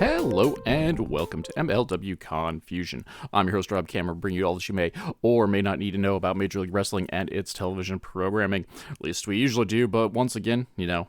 Hello and welcome to MLW Confusion. I'm your host Rob Cameron, bringing you all that you may or may not need to know about Major League Wrestling and its television programming. At least we usually do, but once again,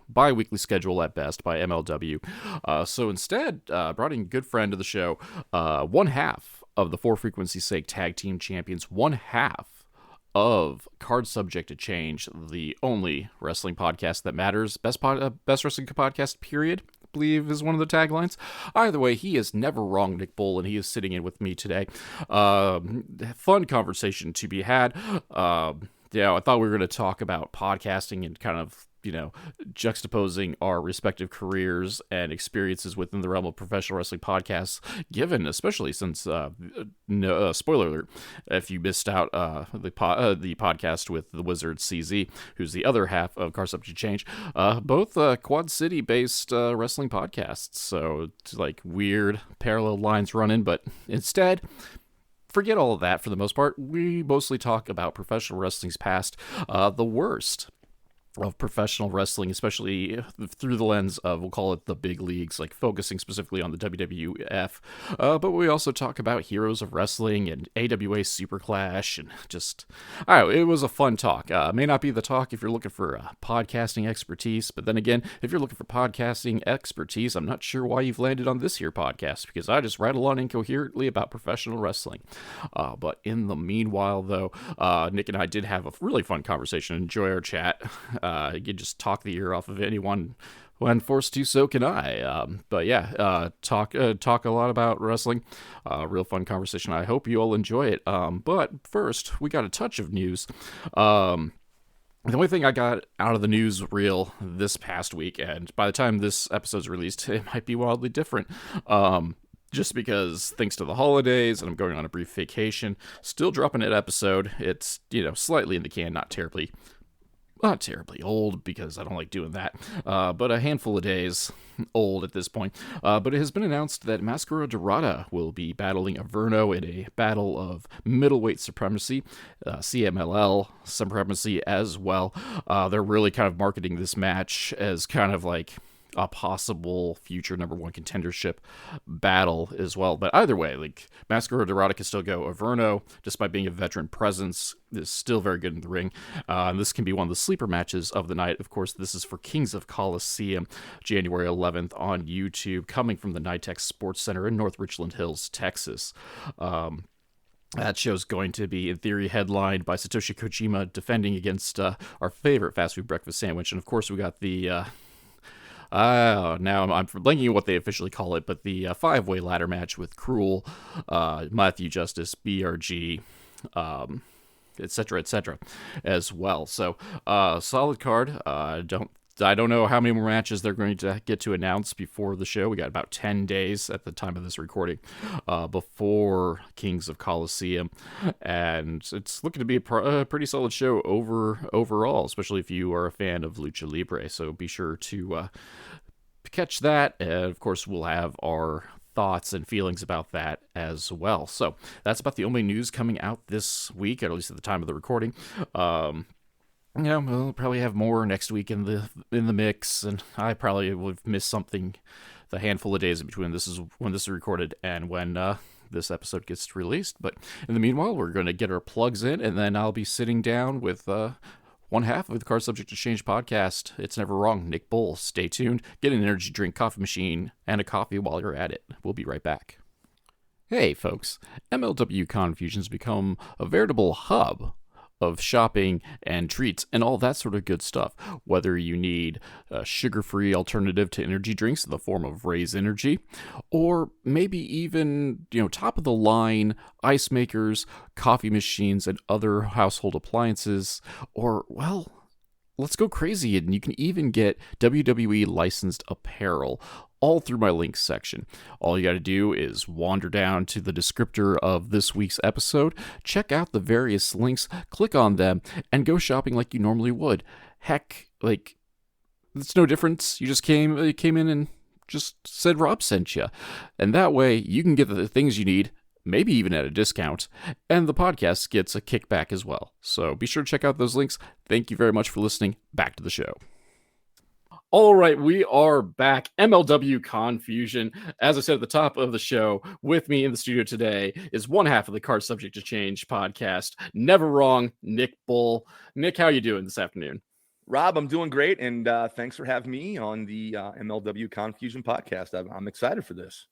bi-weekly schedule at best by MLW. So instead, brought in a good friend of the show, one half of the For Frequency's Sake Tag Team Champions, one half of Card Subject to Change, the only wrestling podcast that matters, best wrestling podcast, period, I believe is one of the taglines. Either way, he is never wrong, Nick Bull, and he is sitting in with me today. Fun conversation to be had. I thought we were going to talk about podcasting and kind of, juxtaposing our respective careers and experiences within the realm of professional wrestling podcasts, given, especially since, spoiler alert, if you missed out the podcast with the Wizard CZ, who's the other half of Car Subject Change, both Quad City-based wrestling podcasts, so it's like weird parallel lines running, but instead, forget all of that for the most part. We mostly talk about professional wrestling's past, the worst of professional wrestling, especially through the lens of, we'll call it the big leagues, like focusing specifically on the WWF. But we also talk about Heroes of Wrestling and AWA Super Clash, and just, it was a fun talk. May not be the talk if you're looking for podcasting expertise, but then again, if you're looking for podcasting expertise, I'm not sure why you've landed on this here podcast, because I just rattle on incoherently about professional wrestling. But in the meanwhile, though, Nick and I did have a really fun conversation, enjoy our chat. You can just talk the ear off of anyone when forced to, so can I. Talk a lot about wrestling. Real fun conversation. I hope you all enjoy it. But first, we got a touch of news. The only thing I got out of the news reel this past week, and by the time this episode's released, it might be wildly different. Just because thanks to the holidays and I'm going on a brief vacation, still dropping an episode. It's, slightly in the can, not terribly old, because I don't like doing that, but a handful of days old at this point. But it has been announced that Mascara Dorada will be battling Averno in a battle of middleweight supremacy, CMLL supremacy as well. They're really kind of marketing this match as kind of like a possible future number one contendership battle as well. But either way, like, Mascara Dorada can still go. Averno, despite being a veteran presence, is still very good in the ring. And this can be one of the sleeper matches of the night. Of course, this is for Kings of Coliseum, January 11th on YouTube, coming from the NYTEX Sports Center in North Richland Hills, Texas. That show's going to be, in theory, headlined by Satoshi Kojima defending against our favorite fast food breakfast sandwich. And of course, we got the now I'm blanking on what they officially call it, but the five-way ladder match with Cruel, Matthew Justice, BRG, etc., as well. So, solid card. I don't know how many more matches they're going to get to announce before the show. We got about 10 days at the time of this recording before Kings of Coliseum, and it's looking to be a pretty solid show overall, especially if you are a fan of Lucha Libre. So be sure to catch that, and of course we'll have our thoughts and feelings about that as well. So that's about the only news coming out this week, at least at the time of the recording. We'll probably have more next week in the mix, and I probably will have missed something the handful of days in between when this is recorded and when this episode gets released. But in the meanwhile, we're going to get our plugs in, and then I'll be sitting down with one half of the Car Subject to Change podcast. It's never wrong, Nick Bull. Stay tuned, get an energy drink, coffee machine, and a coffee while you're at it. We'll be right back. Hey folks, MLW Confusion's become a veritable hub of shopping and treats and all that sort of good stuff. Whether you need a sugar-free alternative to energy drinks in the form of Raise Energy, or maybe even, top-of-the-line ice makers, coffee machines, and other household appliances, or, well, let's go crazy, and you can even get WWE licensed apparel, all through my links section. All you got to do is wander down to the descriptor of this week's episode, check out the various links, click on them, and go shopping like you normally would. Heck, it's no difference. You just came in and just said Rob sent you. And that way, you can get the things you need, maybe even at a discount, and the podcast gets a kickback as well. So be sure to check out those links. Thank you very much for listening. Back to the show. All right, we are back. MLW Confusion. As I said at the top of the show, with me in the studio today is one half of the Card Subject to Change podcast. Never wrong, Nick Bull. Nick, how you doing this afternoon? Rob, I'm doing great, and thanks for having me on the MLW Confusion podcast. I'm excited for this.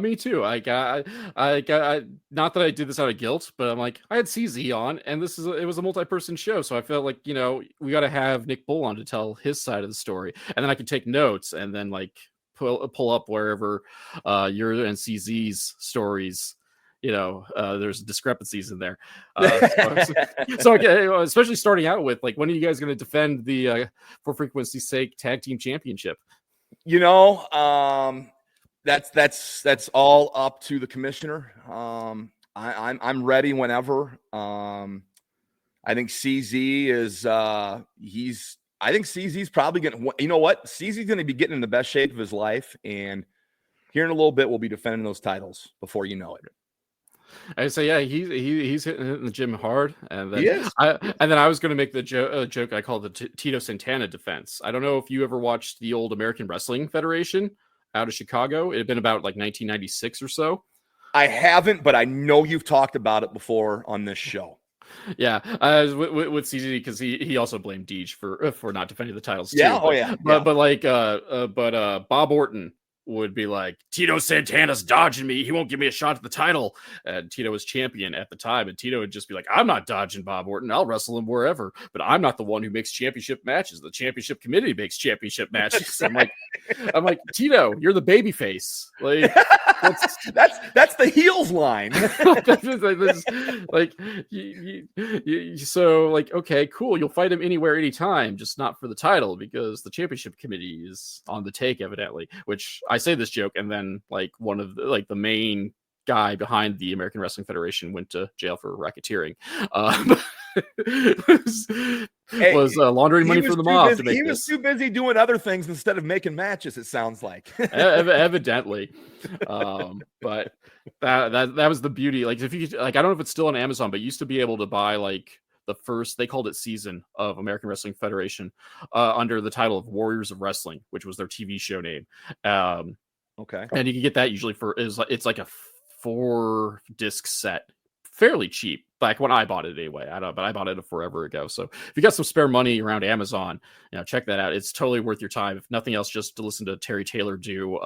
Me too. Not that I did this out of guilt, but I'm like, I had CZ on, and it was a multi-person show, so I felt like, we got to have Nick Bull on to tell his side of the story, and then I could take notes and then like pull up wherever your and CZ's stories. There's discrepancies in there. So okay, especially starting out with like, when are you guys going to defend the for frequency's sake tag team championship? That's all up to the commissioner. I'm ready whenever. I think CZ is I think CZ's probably going to, CZ's going to be getting in the best shape of his life, and here in a little bit we'll be defending those titles before you know it. I say, yeah, he's hitting the gym hard, and then I was going to make the joke I call the Tito Santana defense. I don't know if you ever watched the old American Wrestling Federation out of Chicago. It had been about like 1996 or so. I haven't, but I know you've talked about it before on this show. Yeah, with CZ, because he also blamed Deej for not defending the titles too. Yeah, but Bob Orton would be like, Tito Santana's dodging me, he won't give me a shot at the title, and Tito was champion at the time, and Tito would just be like, I'm not dodging Bob Orton, I'll wrestle him wherever, but I'm not the one who makes championship matches, the championship committee makes championship matches. I'm like, Tito, you're the baby face, like that's the heels line. So like, okay, cool, you'll fight him anywhere, anytime, just not for the title, because the championship committee is on the take, evidently. Which I say this joke, and then like one of the main guy behind the American Wrestling Federation went to jail for racketeering. Was laundering money for the mob to make He was too busy doing other things instead of making matches, it sounds like. Evidently. But that was the beauty. Like, if you like, I don't know if it's still on Amazon, but you used to be able to buy like the first, they called it season of American Wrestling Federation under the title of Warriors of Wrestling, which was their TV show name. Okay. And you can get that usually it's like a 4-disc set, fairly cheap. Back when I bought it anyway. But I bought it forever ago. So if you got some spare money around Amazon, check that out. It's totally worth your time. If nothing else, just to listen to Terry Taylor do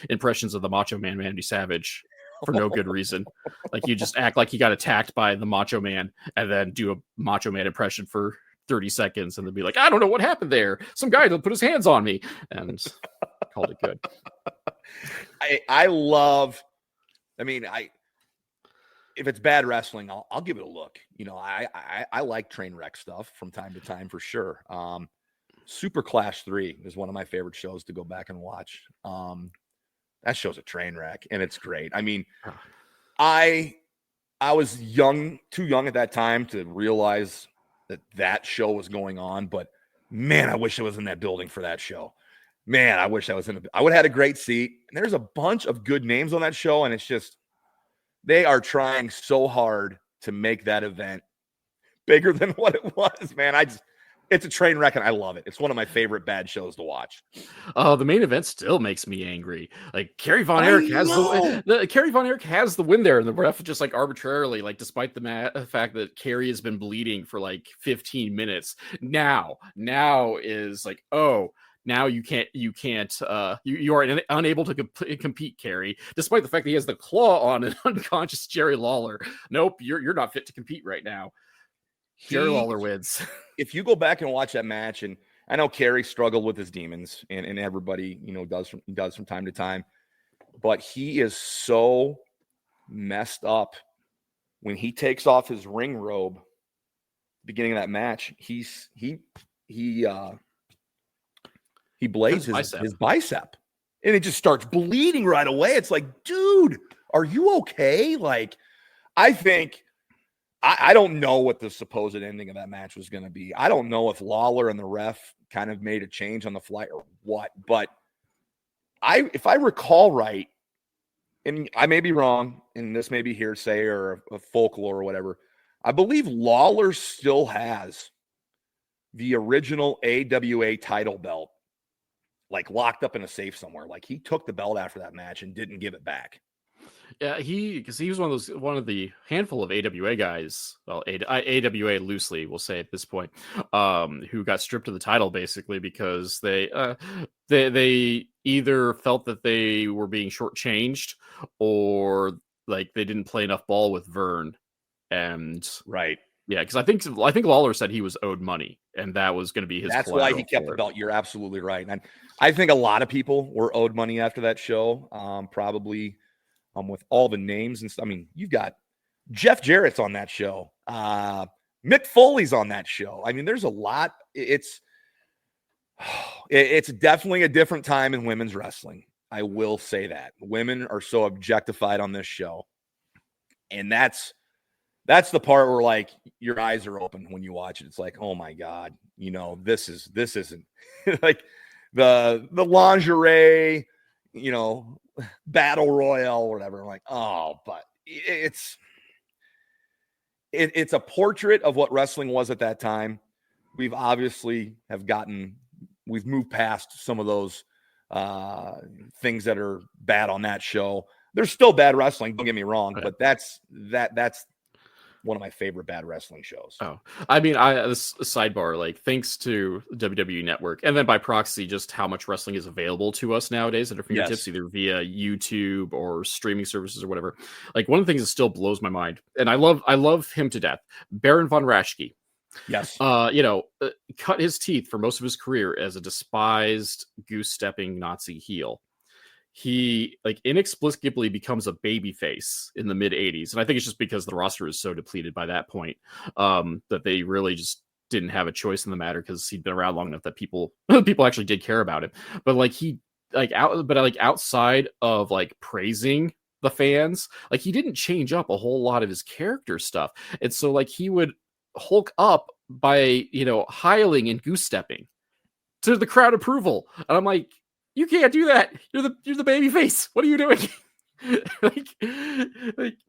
impressions of the Macho Man, Randy Savage, for no good reason. Like, you just act like he got attacked by the Macho Man and then do a Macho Man impression for 30 seconds and then be like, I don't know what happened there. Some guy put his hands on me, and called it good. If it's bad wrestling, I'll give it a look. I like train wreck stuff from time to time, for sure. Super Clash 3 is one of my favorite shows to go back and watch. That show's a train wreck, and it's great. I mean, I was too young at that time to realize that show was going on, but man, I wish I was in that building for that show. Man, I wish I was I would have had a great seat. And there's a bunch of good names on that show, and it's just, they are trying so hard to make that event bigger than what it was, man. It's a train wreck, and I love it. It's one of my favorite bad shows to watch. The main event still makes me angry. Like, Kerry Von Erich has the win there, and the ref just like arbitrarily, like, despite the fact that Kerry has been bleeding for like 15 minutes. Now is like, oh, now you are unable to compete, Kerry, despite the fact that he has the claw on an unconscious Jerry Lawler. Nope, you're not fit to compete right now. Jerry Lawler wins. If you go back and watch that match, and I know Kerry struggled with his demons, and everybody does from time to time, but he is so messed up when he takes off his ring robe. Beginning of that match, he blades his bicep, and it just starts bleeding right away. It's like, dude, are you okay? Like, I think, I don't know what the supposed ending of that match was going to be. I don't know if Lawler and the ref kind of made a change on the fly or what, but if I recall right, and I may be wrong, and this may be hearsay or a folklore or whatever, I believe Lawler still has the original AWA title belt like locked up in a safe somewhere. Like he took the belt after that match and didn't give it back. Yeah, because he was one of the handful of AWA guys. Well, AWA loosely, we'll say at this point, who got stripped of the title basically because they either felt that they were being shortchanged or like they didn't play enough ball with Vern. And Right. yeah, because I think Lawler said he was owed money, and that was going to be his. That's why he kept the belt. You're absolutely right, and I think a lot of people were owed money after that show. Probably, with all the names and stuff. I mean, you've got Jeff Jarrett's on that show. Mick Foley's on that show. I mean, there's a lot. It's definitely a different time in women's wrestling. I will say that women are so objectified on this show, and that's the part where like your eyes are open when you watch it. It's like, oh my God, you know, this isn't like the lingerie, you know, battle royale or whatever. I'm like, oh, but it's a portrait of what wrestling was at that time. We've obviously we've moved past some of those things that are bad on that show. There's still bad wrestling, don't get me wrong, but that's one of my favorite bad wrestling shows. Oh, I mean, this sidebar, like, thanks to WWE Network, and then by proxy, just how much wrestling is available to us nowadays at our fingertips, either via YouTube or streaming services or whatever. Like, one of the things that still blows my mind, and I love him to death, Baron von Raschke. Yes. Cut his teeth for most of his career as a despised goose-stepping Nazi heel. He like inexplicably becomes a babyface in the mid 80s. And I think it's just because the roster is so depleted by that point that they really just didn't have a choice in the matter because he'd been around long enough that people actually did care about him. But like outside of like praising the fans, like he didn't change up a whole lot of his character stuff. And so like he would Hulk up by, hiling and goose stepping to the crowd approval. And I'm like, you can't do that. You're the baby face. What are you doing? like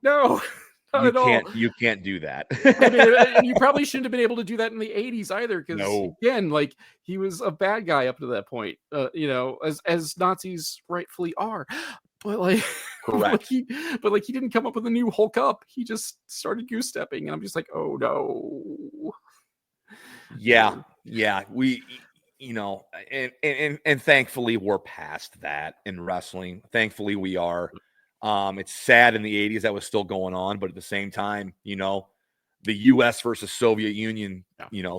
no, not at all. You can't do that. I mean, you probably shouldn't have been able to do that in the 80s either. Because again, like he was a bad guy up to that point, as Nazis rightfully are. But like, correct. But he didn't come up with a new Hulk up. He just started goose stepping, and I'm just like, oh no. Yeah. We. And thankfully we're past that in wrestling. Thankfully we are. It's sad in the 80s that was still going on, but at the same time, the US versus Soviet Union,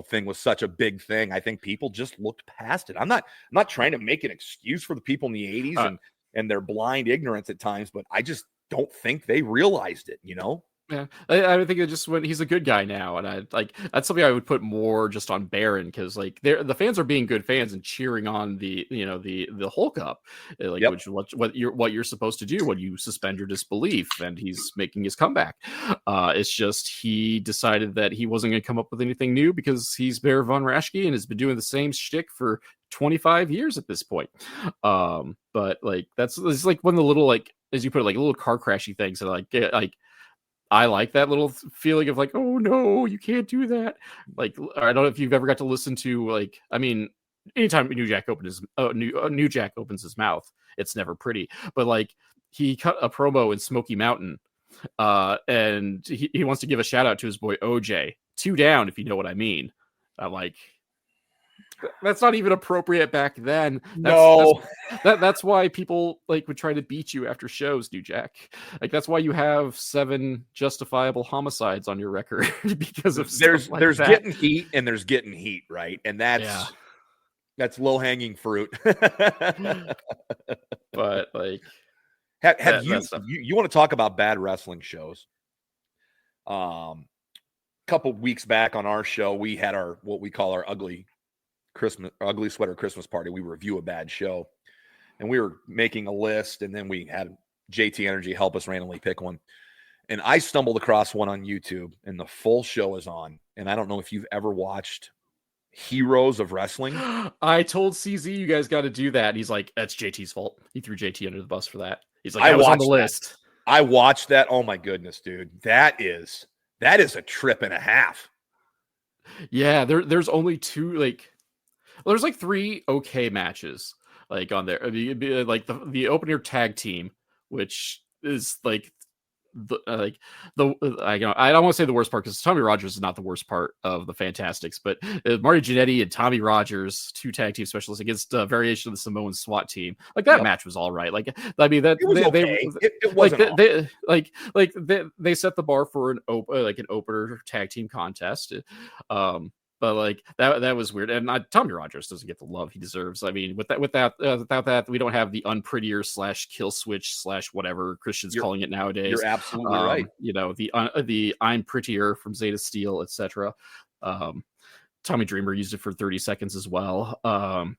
thing was such a big thing. I think people just looked past it. I'm not trying to make an excuse for the people in the 80s and their blind ignorance at times, but I just don't think they realized it, Yeah, I think it just when he's a good guy now, and that's something I would put more just on Baron because like the fans are being good fans and cheering on the Hulk up, like which what you're supposed to do when you suspend your disbelief, and he's making his comeback. It's just he decided that he wasn't going to come up with anything new because he's Baron von Raschke and has been doing the same shtick for 25 years at this point. But like it's like one of the little like as you put it, like little car crashy things that like. I like that little feeling of like, oh no, you can't do that. Like, I don't know if you've ever got to listen to like, I mean, anytime New Jack opens his mouth, it's never pretty. But like, he cut a promo in Smoky Mountain, and he wants to give a shout out to his boy OJ. 2 down, if you know what I mean. I'm like, that's not even appropriate back then. That's why people like would try to beat you after shows, New Jack. Like that's why you have 7 justifiable homicides on your record because of there's that. Getting heat and there's getting heat, right? And that's low hanging fruit. But like, have you want to talk about bad wrestling shows? Couple weeks back on our show, we had what we call our ugly sweater Christmas party. We review a bad show, and we were making a list, and then we had JT Energy help us randomly pick one. And I stumbled across one on YouTube, and the full show is on. And I don't know if you've ever watched Heroes of Wrestling. I told CZ you guys got to do that. And he's like, that's JT's fault. He threw JT under the bus for that. He's like, I was on the list. I watched that. Oh my goodness, dude. That is a trip and a half. Yeah, there's only 2 like. Well, there's like 3 okay matches. like on there. I mean, it'd be like the opener tag team, which is like I don't want to say the worst part because Tommy Rogers is not the worst part of the Fantastics, but Marty Jannetty and Tommy Rogers, 2 tag team specialists against a variation of the Samoan SWAT team. Like that match was all right. Like I mean that it was okay. It wasn't they set the bar for an opener tag team contest. But like that was weird, and Tommy Rogers doesn't get the love he deserves. I mean, without that, we don't have the unprettier / kill switch / whatever Christian's calling it nowadays. You're absolutely right. You know, the I'm prettier from Zeta Steel, etc. Tommy Dreamer used it for 30 seconds as well. But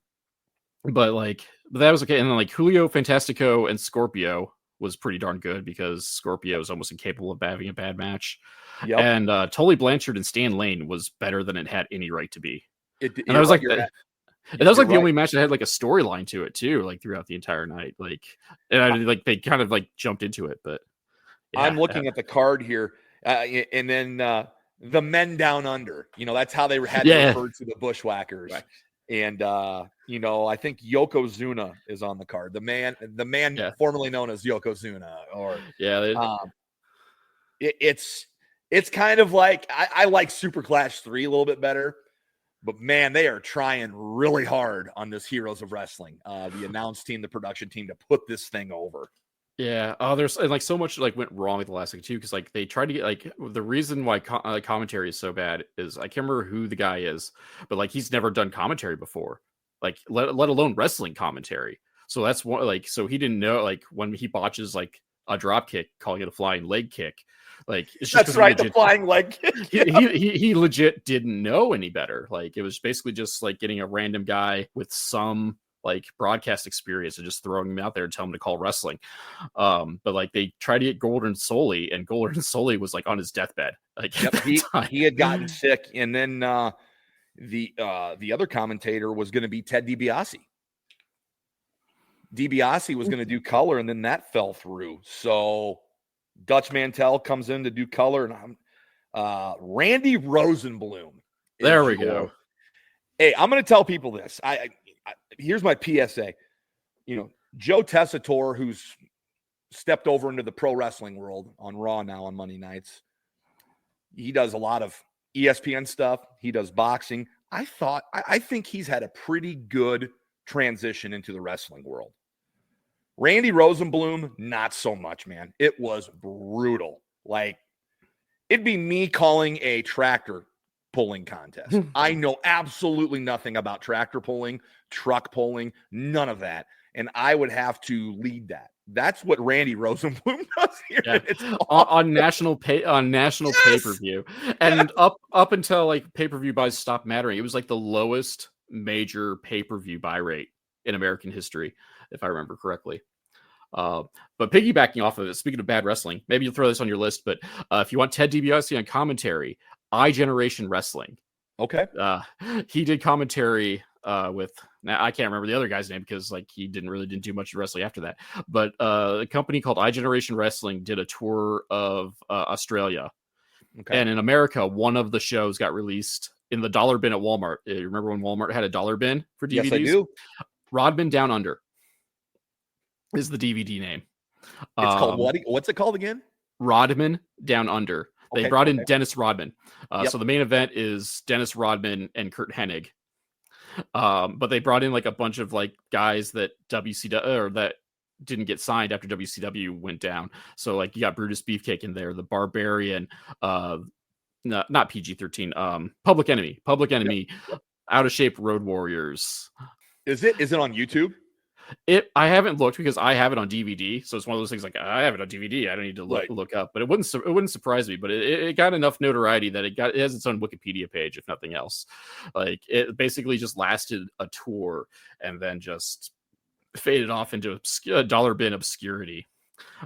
that was okay. And then like Julio Fantastico and Scorpio was pretty darn good because Scorpio is almost incapable of having a bad match. Yep. And Tully Blanchard and Stan Lane was better than it had any right to be. And that was like the only match that had like a storyline to it too, like throughout the entire night. They kind of like jumped into it. But yeah, I'm looking at the card here, and then the Men Down Under. You know, that's how they had to refer to the Bushwhackers. Right. And you know, I think Yokozuna is on the card. The man formerly known as Yokozuna, or it's kind of like I like Super Clash 3 a little bit better, but man, they are trying really hard on this Heroes of Wrestling, the announce team, the production team, to put this thing over. Yeah. Oh, there's like so much like went wrong with the last too, because like they tried to get like the reason why commentary is so bad is I can't remember who the guy is, but like he's never done commentary before, like let alone wrestling commentary. So that's one so he didn't know like when he botches like a drop kick, calling it a flying leg kick. Like it's just that's right, the flying leg kick. He legit didn't know any better. Like it was basically just like getting a random guy with some like broadcast experience and just throwing him out there and tell him to call wrestling. But like they tried to get Golden Soley, and Golden Soley was like on his deathbed. Like he had gotten sick, and then the other commentator was going to be Ted DiBiase. DiBiase was going to do color, and then that fell through. So Dutch Mantel comes in to do color, and I'm Randy Rosenblum. There we go. Hey, I'm going to tell people this. Here's my PSA. You know, Joe Tessitore, who's stepped over into the pro wrestling world on Raw now on Monday nights. He does a lot of ESPN stuff. He does boxing. I think he's had a pretty good transition into the wrestling world. Randy Rosenblum, not so much, man. It was brutal. Like, it'd be me calling a tractor pulling contest. I know absolutely nothing about tractor pulling, truck pulling, none of that. And I would have to lead that. That's what Randy Rosenblum does here. Yeah. on national pay-per-view. And up until like pay-per-view buys stopped mattering, it was like the lowest major pay-per-view buy rate in American history, if I remember correctly. But piggybacking off of it, speaking of bad wrestling, maybe you'll throw this on your list, but if you want Ted DiBiase on commentary, iGeneration Wrestling. Okay. He did commentary with, now I can't remember the other guy's name because like he didn't do much wrestling after that. But a company called iGeneration Wrestling did a tour of Australia. Okay. And in America, one of the shows got released in the dollar bin at Walmart. You remember when Walmart had a dollar bin for DVDs? Yes, I do. Rodman Down Under is the DVD name. It's called what? What's it called again? Rodman Down Under. They brought in Dennis Rodman. So the main event is Dennis Rodman and Kurt Hennig. But they brought in like a bunch of like guys that WCW or that didn't get signed after WCW went down. So like you got Brutus Beefcake in there, the Barbarian, not PG-13, Public Enemy, yep. Out of Shape Road Warriors. Is it on YouTube? I haven't looked because I have it on DVD, so it's one of those things like I have it on DVD. I don't need to look up, but it wouldn't surprise me. But it got enough notoriety that it has its own Wikipedia page, if nothing else. Like it basically just lasted a tour and then just faded off into dollar bin obscurity.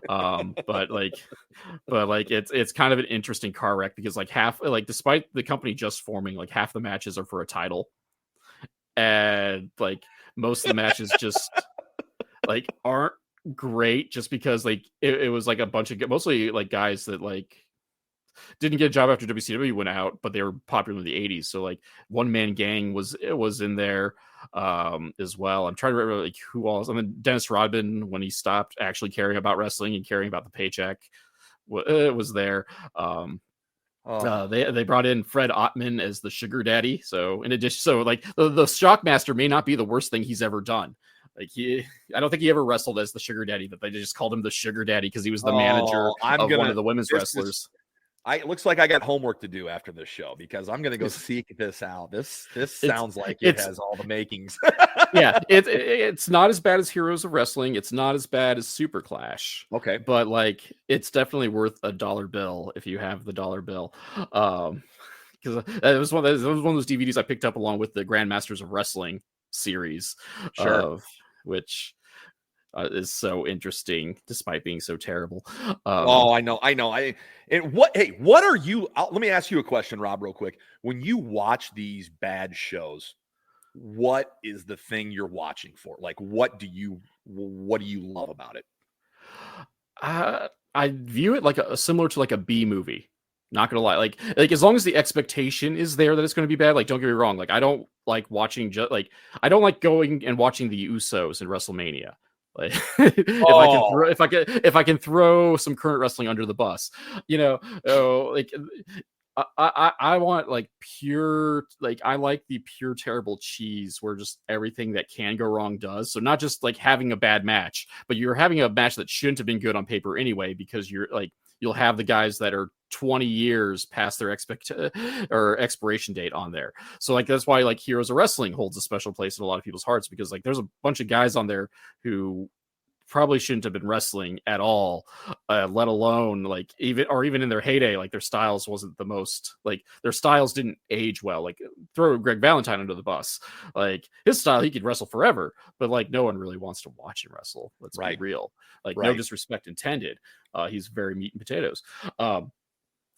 But it's kind of an interesting car wreck because despite the company just forming, like half the matches are for a title, and like most of the matches just like aren't great just because like it was like a bunch of mostly like guys that like didn't get a job after WCW went out, but they were popular in the 80s. So like One Man Gang was in there as well. I'm trying to remember like who else. I mean, Dennis Rodman, when he stopped actually caring about wrestling and caring about the paycheck, was there. They brought in Fred Ottman as the sugar daddy. So in addition, so like the Shockmaster may not be the worst thing he's ever done. Like I don't think he ever wrestled as the sugar daddy, but they just called him the sugar daddy because he was the manager of one of the women's wrestlers. It looks like I got homework to do after this show because I'm going to go seek this out. This sounds like it has all the makings. Yeah, it's not as bad as Heroes of Wrestling. It's not as bad as Super Clash. Okay, but like it's definitely worth a dollar bill if you have the dollar bill. Because it was one of those DVDs I picked up along with the Grandmasters of Wrestling series, which is so interesting despite being so terrible. I know. What are you? Let me ask you a question, Rob, real quick. When you watch these bad shows, what is the thing you're watching for? Like, what do you love about it? I view it like similar to like a B movie. Not gonna lie, like as long as the expectation is there that it's going to be bad. Like, don't get me wrong. Like, I don't like watching I don't like going and watching the Usos in WrestleMania. Like, if I can throw some current wrestling under the bus, like I want like pure, like I like the pure terrible cheese where just everything that can go wrong does. So not just like having a bad match, but you're having a match that shouldn't have been good on paper anyway, because you're like, you'll have the guys that are 20 years past their expiration date on there. So like, that's why like Heroes of Wrestling holds a special place in a lot of people's hearts, because like there's a bunch of guys on there who probably shouldn't have been wrestling at all, let alone like even in their heyday, like their styles wasn't the most, like their styles didn't age well. Like throw Greg Valentine under the bus, like his style, he could wrestle forever, but like no one really wants to watch him wrestle. Let's be real. Like no disrespect intended. He's very meat and potatoes.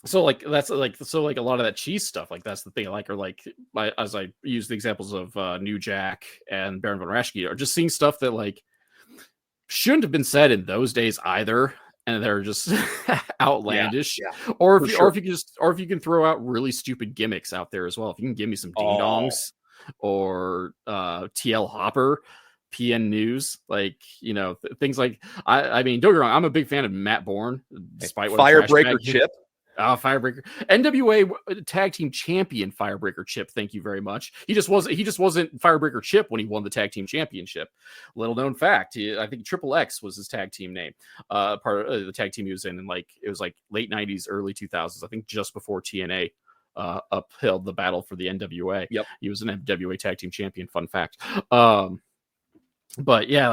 So like that's like, so like a lot of that cheese stuff, like that's the thing I like, or like as I use the examples of New Jack and Baron von Raschke, or just seeing stuff that like shouldn't have been said in those days either, and they're just outlandish. Or if you can throw out really stupid gimmicks out there as well. If you can give me some ding dongs or TL Hopper, PN News, like things like I mean, don't get me wrong, I'm a big fan of Matt Bourne, despite what Firebreaker Chip. Firebreaker, NWA tag team champion Firebreaker Chip. Thank you very much. He just wasn't Firebreaker Chip when he won the tag team championship. Little known fact, I think Triple X was his tag team name. Part of the tag team he was in, and like it was like late 90s, early 2000s. I think just before TNA upheld the battle for the NWA. Yep, he was an NWA tag team champion. Fun fact. But again,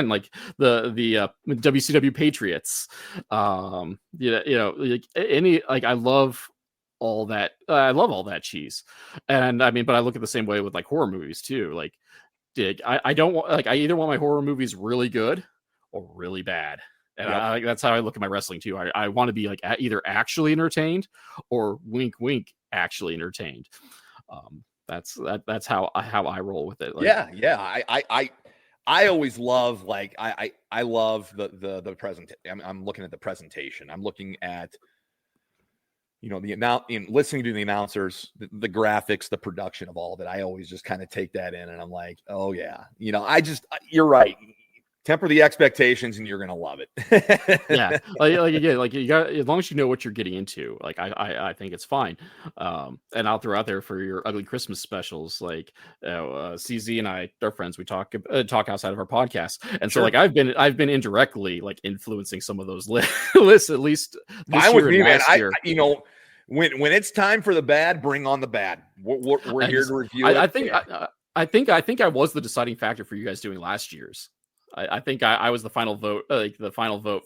like the WCW Patriots, like any, like I love all that. I love all that cheese, and I mean, but I look at the same way with like horror movies too. Like, I don't want, like, I either want my horror movies really good or really bad, and that's how I look at my wrestling too. I want to be like either actually entertained or wink wink actually entertained. That's how I roll with it. Like, I always love, like, I love the presentation. I'm looking at the presentation. I'm looking at, the amount in listening to the announcers, the graphics, the production of all of it. I always just kind of take that in, and I'm like, oh yeah, you're right. Temper the expectations and you're going to love it. Yeah. Like again, like you got, as long as you know what you're getting into, like I think it's fine. And I'll throw out there for your ugly Christmas specials, like CZ and I, our friends, we talk outside of our podcast. And so like I've been indirectly like influencing some of those lists, at least this year with me, man. When it's time for the bad, bring on the bad. We're here to review it. I think I was the deciding factor for you guys doing last year's. I think I was the final vote,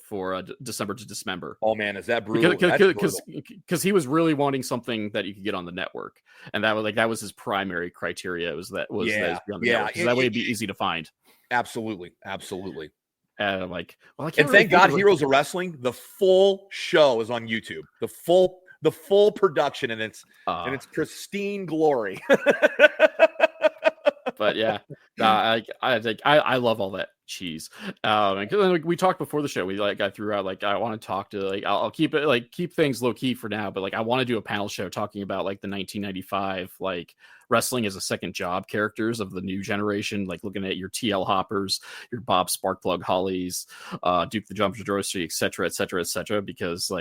for December to Dismember. Oh man, is that brutal? Because he was really wanting something that you could get on the network, and that was his primary criteria. That way it'd be easy to find. Absolutely. And I'm like, and thank God, Heroes of Wrestling, the full show is on YouTube. The full production, and it's pristine glory. But yeah, I love all that cheese. And 'cause, like, we talked before the show. I threw out I want to talk to I'll keep it keep things low key for now, but I want to do a panel show talking about the 1995 wrestling as a second job characters of the new generation, looking at your TL Hoppers, your Bob Sparkplug Hollies, Duke the Jumper Dorsey, etc., etc., etc. Because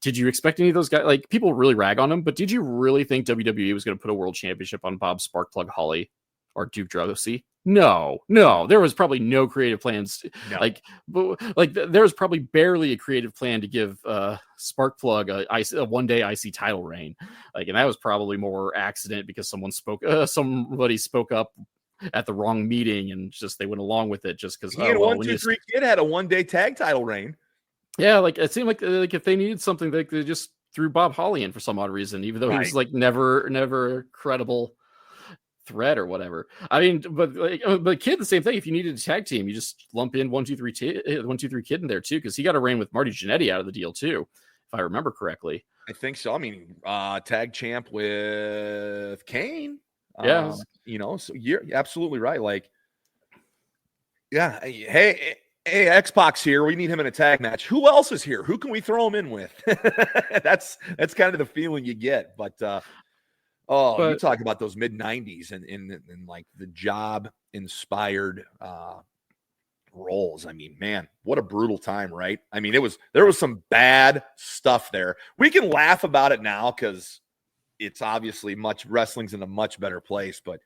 did you expect any of those guys? People really rag on them, but did you really think WWE was going to put a world championship on Bob Sparkplug Holly or Duke Drosy? No. There was probably no creative plans. No. There was probably barely a creative plan to give Sparkplug a one-day IC title reign. And that was probably more accident because somebody spoke up at the wrong meeting and just they went along with it just because. He and 1-2-3 Kid had a one-day tag title reign. Yeah, it seemed like if they needed something, they just threw Bob Holly in for some odd reason, even though he was never a credible threat or whatever. I mean, but Kid, the same thing. If you needed a tag team, you just lump in 1-2-3 Kid in there too, because he got a reign with Marty Jannetty out of the deal too, if I remember correctly. I think so. I mean, tag champ with Kane. Yeah, so you're absolutely right. Yeah, hey, X-Pac's here. We need him in a tag match. Who else is here? Who can we throw him in with? That's kind of the feeling you get. But you talk about those mid-90s and the job-inspired roles. I mean, man, what a brutal time, right? I mean, there was some bad stuff there. We can laugh about it now because it's obviously wrestling's in a much better place, but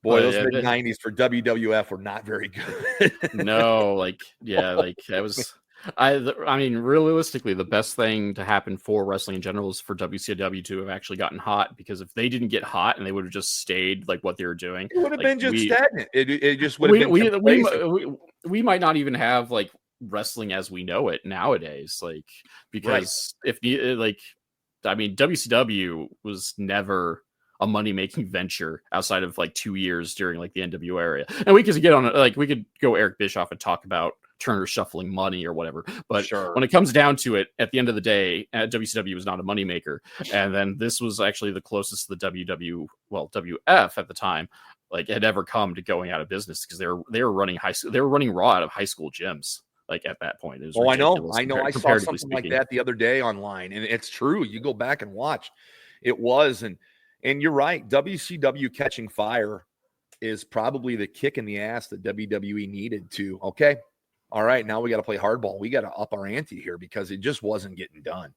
boy, those mid-90s for WWF were not very good. No, that was. I mean, realistically, the best thing to happen for wrestling in general is for WCW to have actually gotten hot. Because if they didn't get hot and they would have just stayed what they were doing, it would have been just stagnant. It just would have been. We might not even have wrestling as we know it nowadays. Because WCW was never a money-making venture outside of 2 years during the NWO area. And we could get on we could go Eric Bischoff and talk about Turner shuffling money or whatever. But when it comes down to it, at the end of the day, WCW was not a moneymaker. And then this was actually the closest the WF at the time had ever come to going out of business, because they were running Raw out of high school gyms. At that point, it was I know. I saw something like that the other day online, and it's true. You go back and watch. It was, and you're right. WCW catching fire is probably the kick in the ass that WWE needed to. Okay, all right, now we got to play hardball. We got to up our ante here because it just wasn't getting done.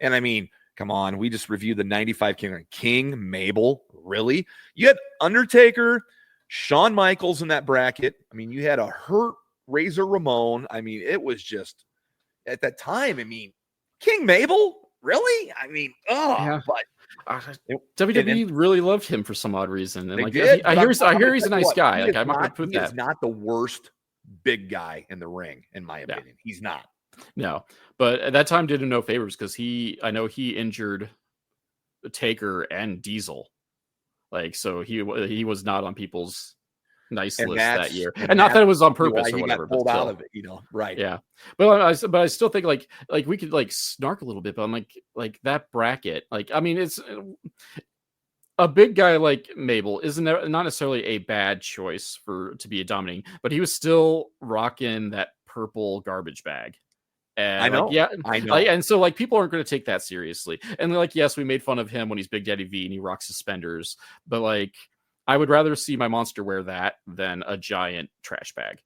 And I mean, come on, we just reviewed the 95 King Mabel. Really? You had Undertaker, Shawn Michaels in that bracket. I mean, you had a hurt Razor Ramon. I mean, it was just at that time. I mean, King Mabel, really? I mean, but WWE really loved him for some odd reason. And I hear he's a nice guy. I'm not going to put that. He's not the worst big guy in the ring, in my opinion. Yeah. He's not. No, but at that time did him no favors because I know he injured Taker and Diesel. So he was not on people's nice list that year, and not that it was on purpose or whatever. Got pulled out of it, right? Yeah, but I still think we could snark a little bit, but I'm that bracket. I mean, it's a big guy like Mabel isn't not necessarily a bad choice to be a dominating, but he was still rocking that purple garbage bag. And I know. I know. And so people aren't going to take that seriously. And yes, we made fun of him when he's Big Daddy V and he rocks suspenders, but I would rather see my monster wear that than a giant trash bag.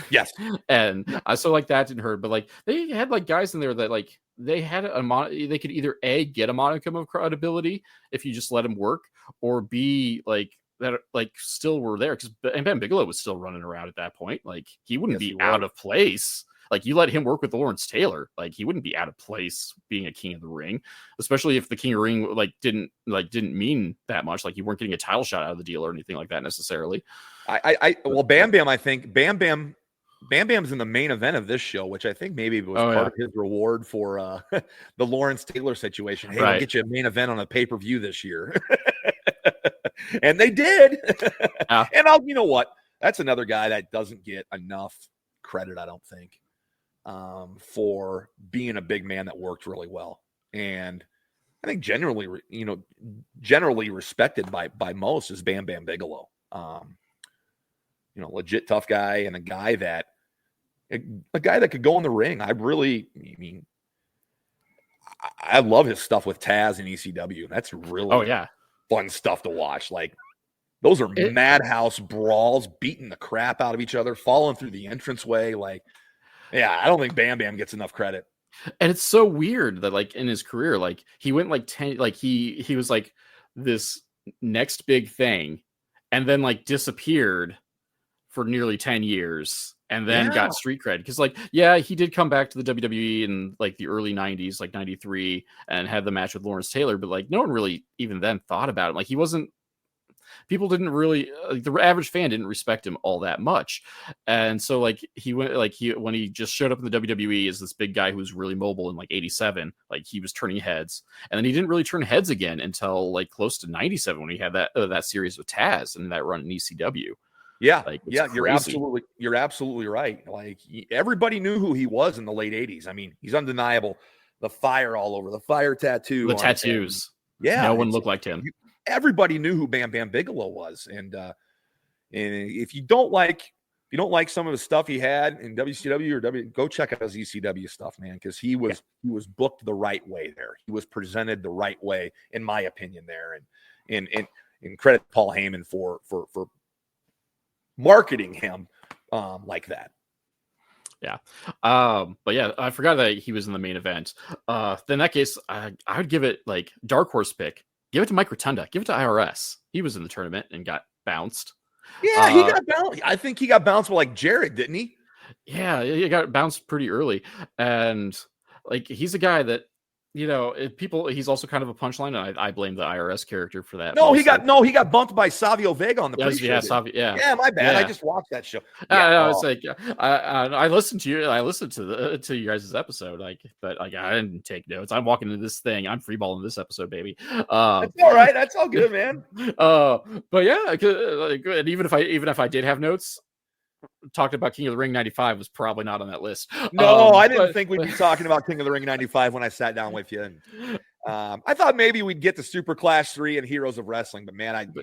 Yes. And so that didn't hurt, but they had guys in there that they had they could either A, get a modicum of credibility if you just let him work, or B, that still were there, because Ben Bigelow was still running around at that point. He wouldn't be out of place. You let him work with Lawrence Taylor, he wouldn't be out of place being a King of the Ring, especially if the King of the Ring didn't mean that much. You weren't getting a title shot out of the deal or anything like that necessarily. Well, Bam Bam, I think Bam Bam's in the main event of this show, which I think maybe was part of his reward for the Lawrence Taylor situation. Hey, we'll get you a main event on a pay-per-view this year. And they did. And you know what? That's another guy that doesn't get enough credit, I don't think, for being a big man that worked really well. And I think generally respected by most is Bam Bam Bigelow. legit tough guy and a guy that could go in the ring. I love his stuff with Taz and ECW. That's really fun stuff to watch. Like, those are madhouse brawls, beating the crap out of each other, falling through the entranceway. Like, yeah, I don't think Bam Bam gets enough credit. And it's so weird that, like, in his career, like, he went like 10, like he was like this next big thing, and then like disappeared for nearly 10 years, and then got street cred. Because, like, he did come back to the WWE in like the early 90s, like 93, and had the match with Lawrence Taylor, but like no one really even then thought about him. Like, he wasn't, people didn't really, the average fan didn't respect him all that much. And so, like, when he just showed up in the WWE as this big guy who was really mobile in like 87, like, he was turning heads, and then he didn't really turn heads again until like close to 97, when he had that series with Taz and that run in ECW. Yeah, like, you're absolutely right. Like, everybody knew who he was in the late 80s. I mean, he's undeniable. The fire all over, the fire tattoo, the tattoos. Yeah, no one looked like him. Everybody knew who Bam Bam Bigelow was, and if you don't like some of the stuff he had in WCW or go check out his ECW stuff, man, because he was booked the right way there. He was presented the right way, in my opinion, there, and credit Paul Heyman for marketing him like that. Yeah. But yeah, I forgot that he was in the main event. Then in that case, I would give it, like, dark horse pick. Give it to Mike Rotunda. Give it to IRS. He was in the tournament and got bounced. Yeah, he got bounced. I think he got bounced with, like, Jarrett, didn't he? Yeah, he got bounced pretty early. And, like, he's a guy that, he's also kind of a punchline, and I blame the IRS character for that. He got bumped by Savio Vega on the pre-show. Yeah, my bad. I just watched that show. It's like, I listened to you. I listened to you guys' episode, but I didn't take notes. I'm walking into this thing. I'm freeballing this episode, baby. That's all right. That's all good, man. But yeah, and even if I did have notes, talked about King of the Ring 95 was probably not on that list. No, I didn't think we'd be talking about King of the Ring 95 when I sat down with you. And, I thought maybe we'd get to Super Clash 3 and Heroes of Wrestling, but man,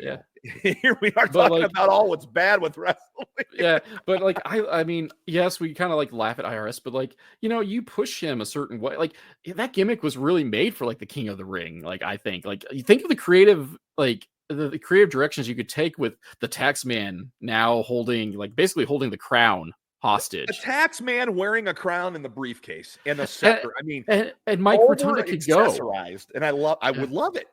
here we are talking about all what's bad with wrestling. Yeah, but like, I mean, yes, we kind of like laugh at IRS, but like, you push him a certain way. Like, that gimmick was really made for like the King of the Ring. Like, I think, like, you think of the creative, like, the creative directions you could take with the tax man now basically holding the crown hostage. The tax man wearing a crown in the briefcase and the scepter. And Mike Rotunda could go, and I would love it.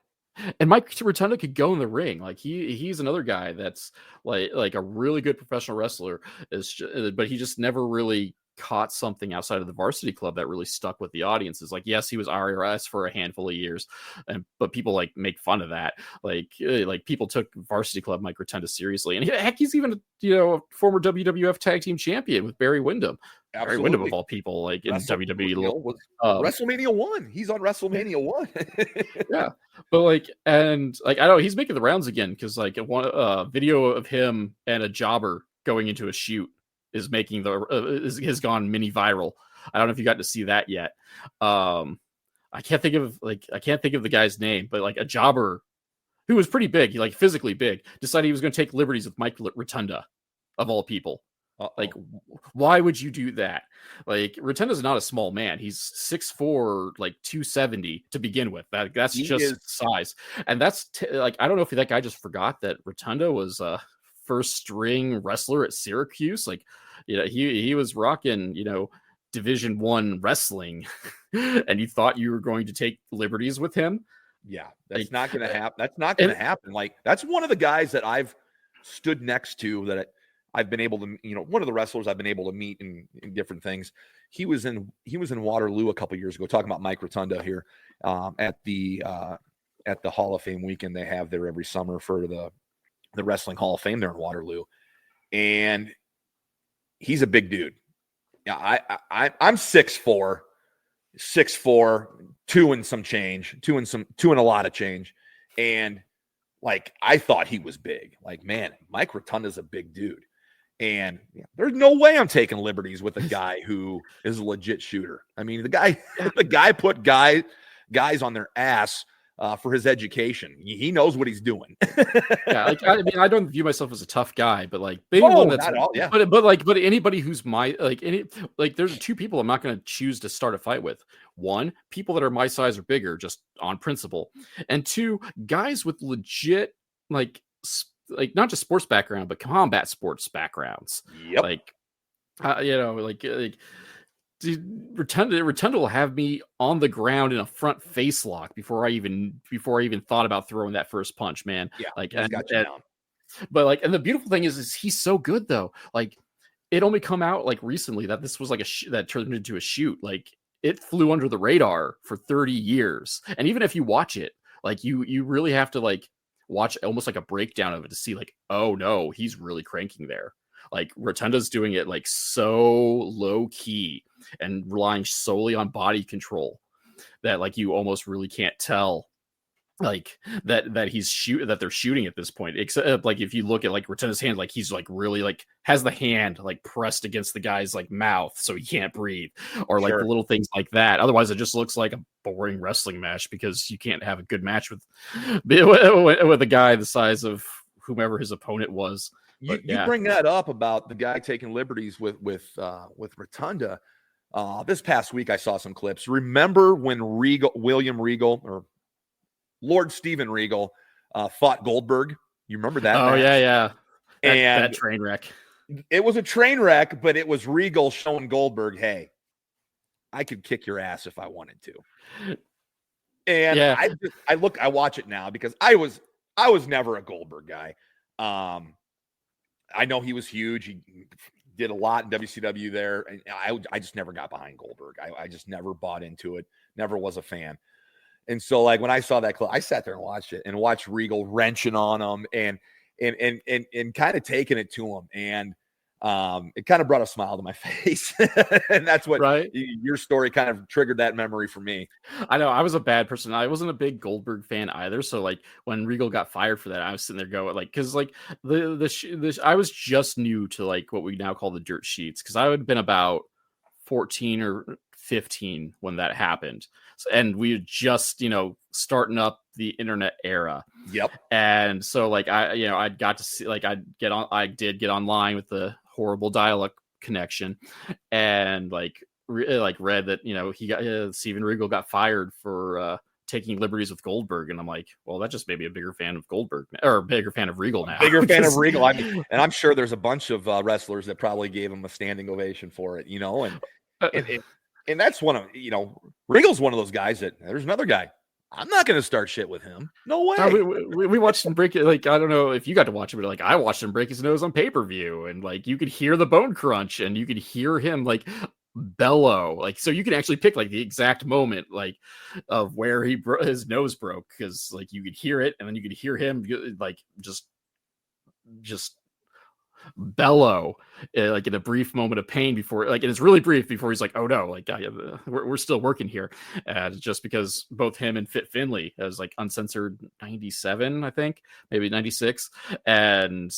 And Mike Rotunda could go in the ring. Like, he's another guy that's like a really good professional wrestler, but he just never really caught something outside of the Varsity Club that really stuck with the audiences. Like, yes, he was IRS for a handful of years, but people like make fun of that. Like people took Varsity Club Mike Rotunda seriously, and heck, he's even a former WWF Tag Team Champion with Barry Windham. Absolutely. Barry Windham, of all people, like in WWE. WrestleMania 1. He's on WrestleMania 1. Yeah, but like, and like, I know he's making the rounds again, because like one video of him and a jobber going into a shoot is making has gone mini viral. I don't know if you got to see that yet. I can't think of the guy's name, but like a jobber who was pretty big, like physically big, decided he was going to take liberties with Mike Rotunda, of all people. Like, why would you do that? Like, Rotunda's not a small man. He's 6'4", like 270 to begin with. That's size. And that's like, I don't know if that guy just forgot that Rotunda was first string wrestler at Syracuse. Like, he was rocking, Division I wrestling, and you thought you were going to take liberties with him. Yeah, that's not going to happen. That's not going to happen. Like, that's one of the guys that I've stood next to, that I've been able to, one of the wrestlers I've been able to meet in different things. He was in Waterloo a couple years ago, talking about Mike Rotunda here, at the Hall of Fame weekend they have there every summer for the Wrestling Hall of Fame there in Waterloo. And he's a big dude. Yeah, I'm 6'4", 2 and some change, 2 and a lot of change. And like, I thought he was big. Like, man, Mike Rotunda's a big dude. And there's no way I'm taking liberties with a guy who is a legit shooter. I mean, the guy put guys on their ass for his education. He knows what he's doing. Yeah, like I mean, I don't view myself as a tough guy, but like maybe No, one that's not at all, yeah. but anybody who's my there's two people I'm not going to choose to start a fight with. One, people that are my size or bigger, just on principle, and two, guys with legit like not just sports background, but combat sports backgrounds. Yep. Like, dude, Rotunda will have me on the ground in a front face lock before I even thought about throwing that first punch, man. Yeah, like, he's got you down. But like, and the beautiful thing is he's so good though. Like, it only come out like recently that this was like that turned into a shoot. Like, it flew under the radar for 30 years, and even if you watch it, like you really have to like watch almost like a breakdown of it to see like, oh no, he's really cranking there. Like, Rotunda's doing it like so low key and relying solely on body control that like you almost really can't tell like that they're shooting at this point, except like if you look at like Rotunda's hand, like he's like really like has the hand like pressed against the guy's like mouth so he can't breathe, or like the little things like that. Otherwise it just looks like a boring wrestling match, because you can't have a good match with a guy the size of whomever his opponent was. You bring that up about the guy taking liberties with Rotunda. This past week I saw some clips. Remember when William Regal, or Lord Steven Regal, fought Goldberg? You remember that? Oh, match? Yeah. And that train wreck. It was a train wreck, but it was Regal showing Goldberg, hey, I could kick your ass if I wanted to. And yeah. I watch it now because I was never a Goldberg guy. I know he was huge. He did a lot in WCW there. And I just never got behind Goldberg. I just never bought into it. Never was a fan. And so like when I saw that clip, I sat there and watched it and watched Regal wrenching on him and kind of taking it to him. And it kind of brought a smile to my face. And that's what your story kind of triggered that memory for me. I know I was a bad person. I wasn't a big Goldberg fan either. So like when Regal got fired for that, I was sitting there going like, cause like I was just new to like what we now call the dirt sheets. Cause I would have been about 14 or 15 when that happened. And we were just, starting up the internet era. Yep. And so like, I got to see, like, I did get online with the horrible dial-up connection and like read that, he got, Steven Regal got fired for, taking liberties with Goldberg. And I'm like, well, that just made me a bigger fan of Goldberg, or a bigger fan of Regal now. Bigger fan of Regal. I mean, and I'm sure there's a bunch of wrestlers that probably gave him a standing ovation for it, and that's one of, Regal's one of those guys that there's another guy. I'm not going to start shit with him. No way. We watched him break it. Like, I don't know if you got to watch it, but like I watched him break his nose on pay-per-view, and like you could hear the bone crunch and you could hear him like bellow. Like, so you can actually pick like the exact moment like of where his nose broke, because like you could hear it and then you could hear him like just bellow like in a brief moment of pain before, like, and it's really brief before he's like, oh no, like we're still working here. Just because both him and Fit Finley, as like uncensored 97, I think maybe 96, and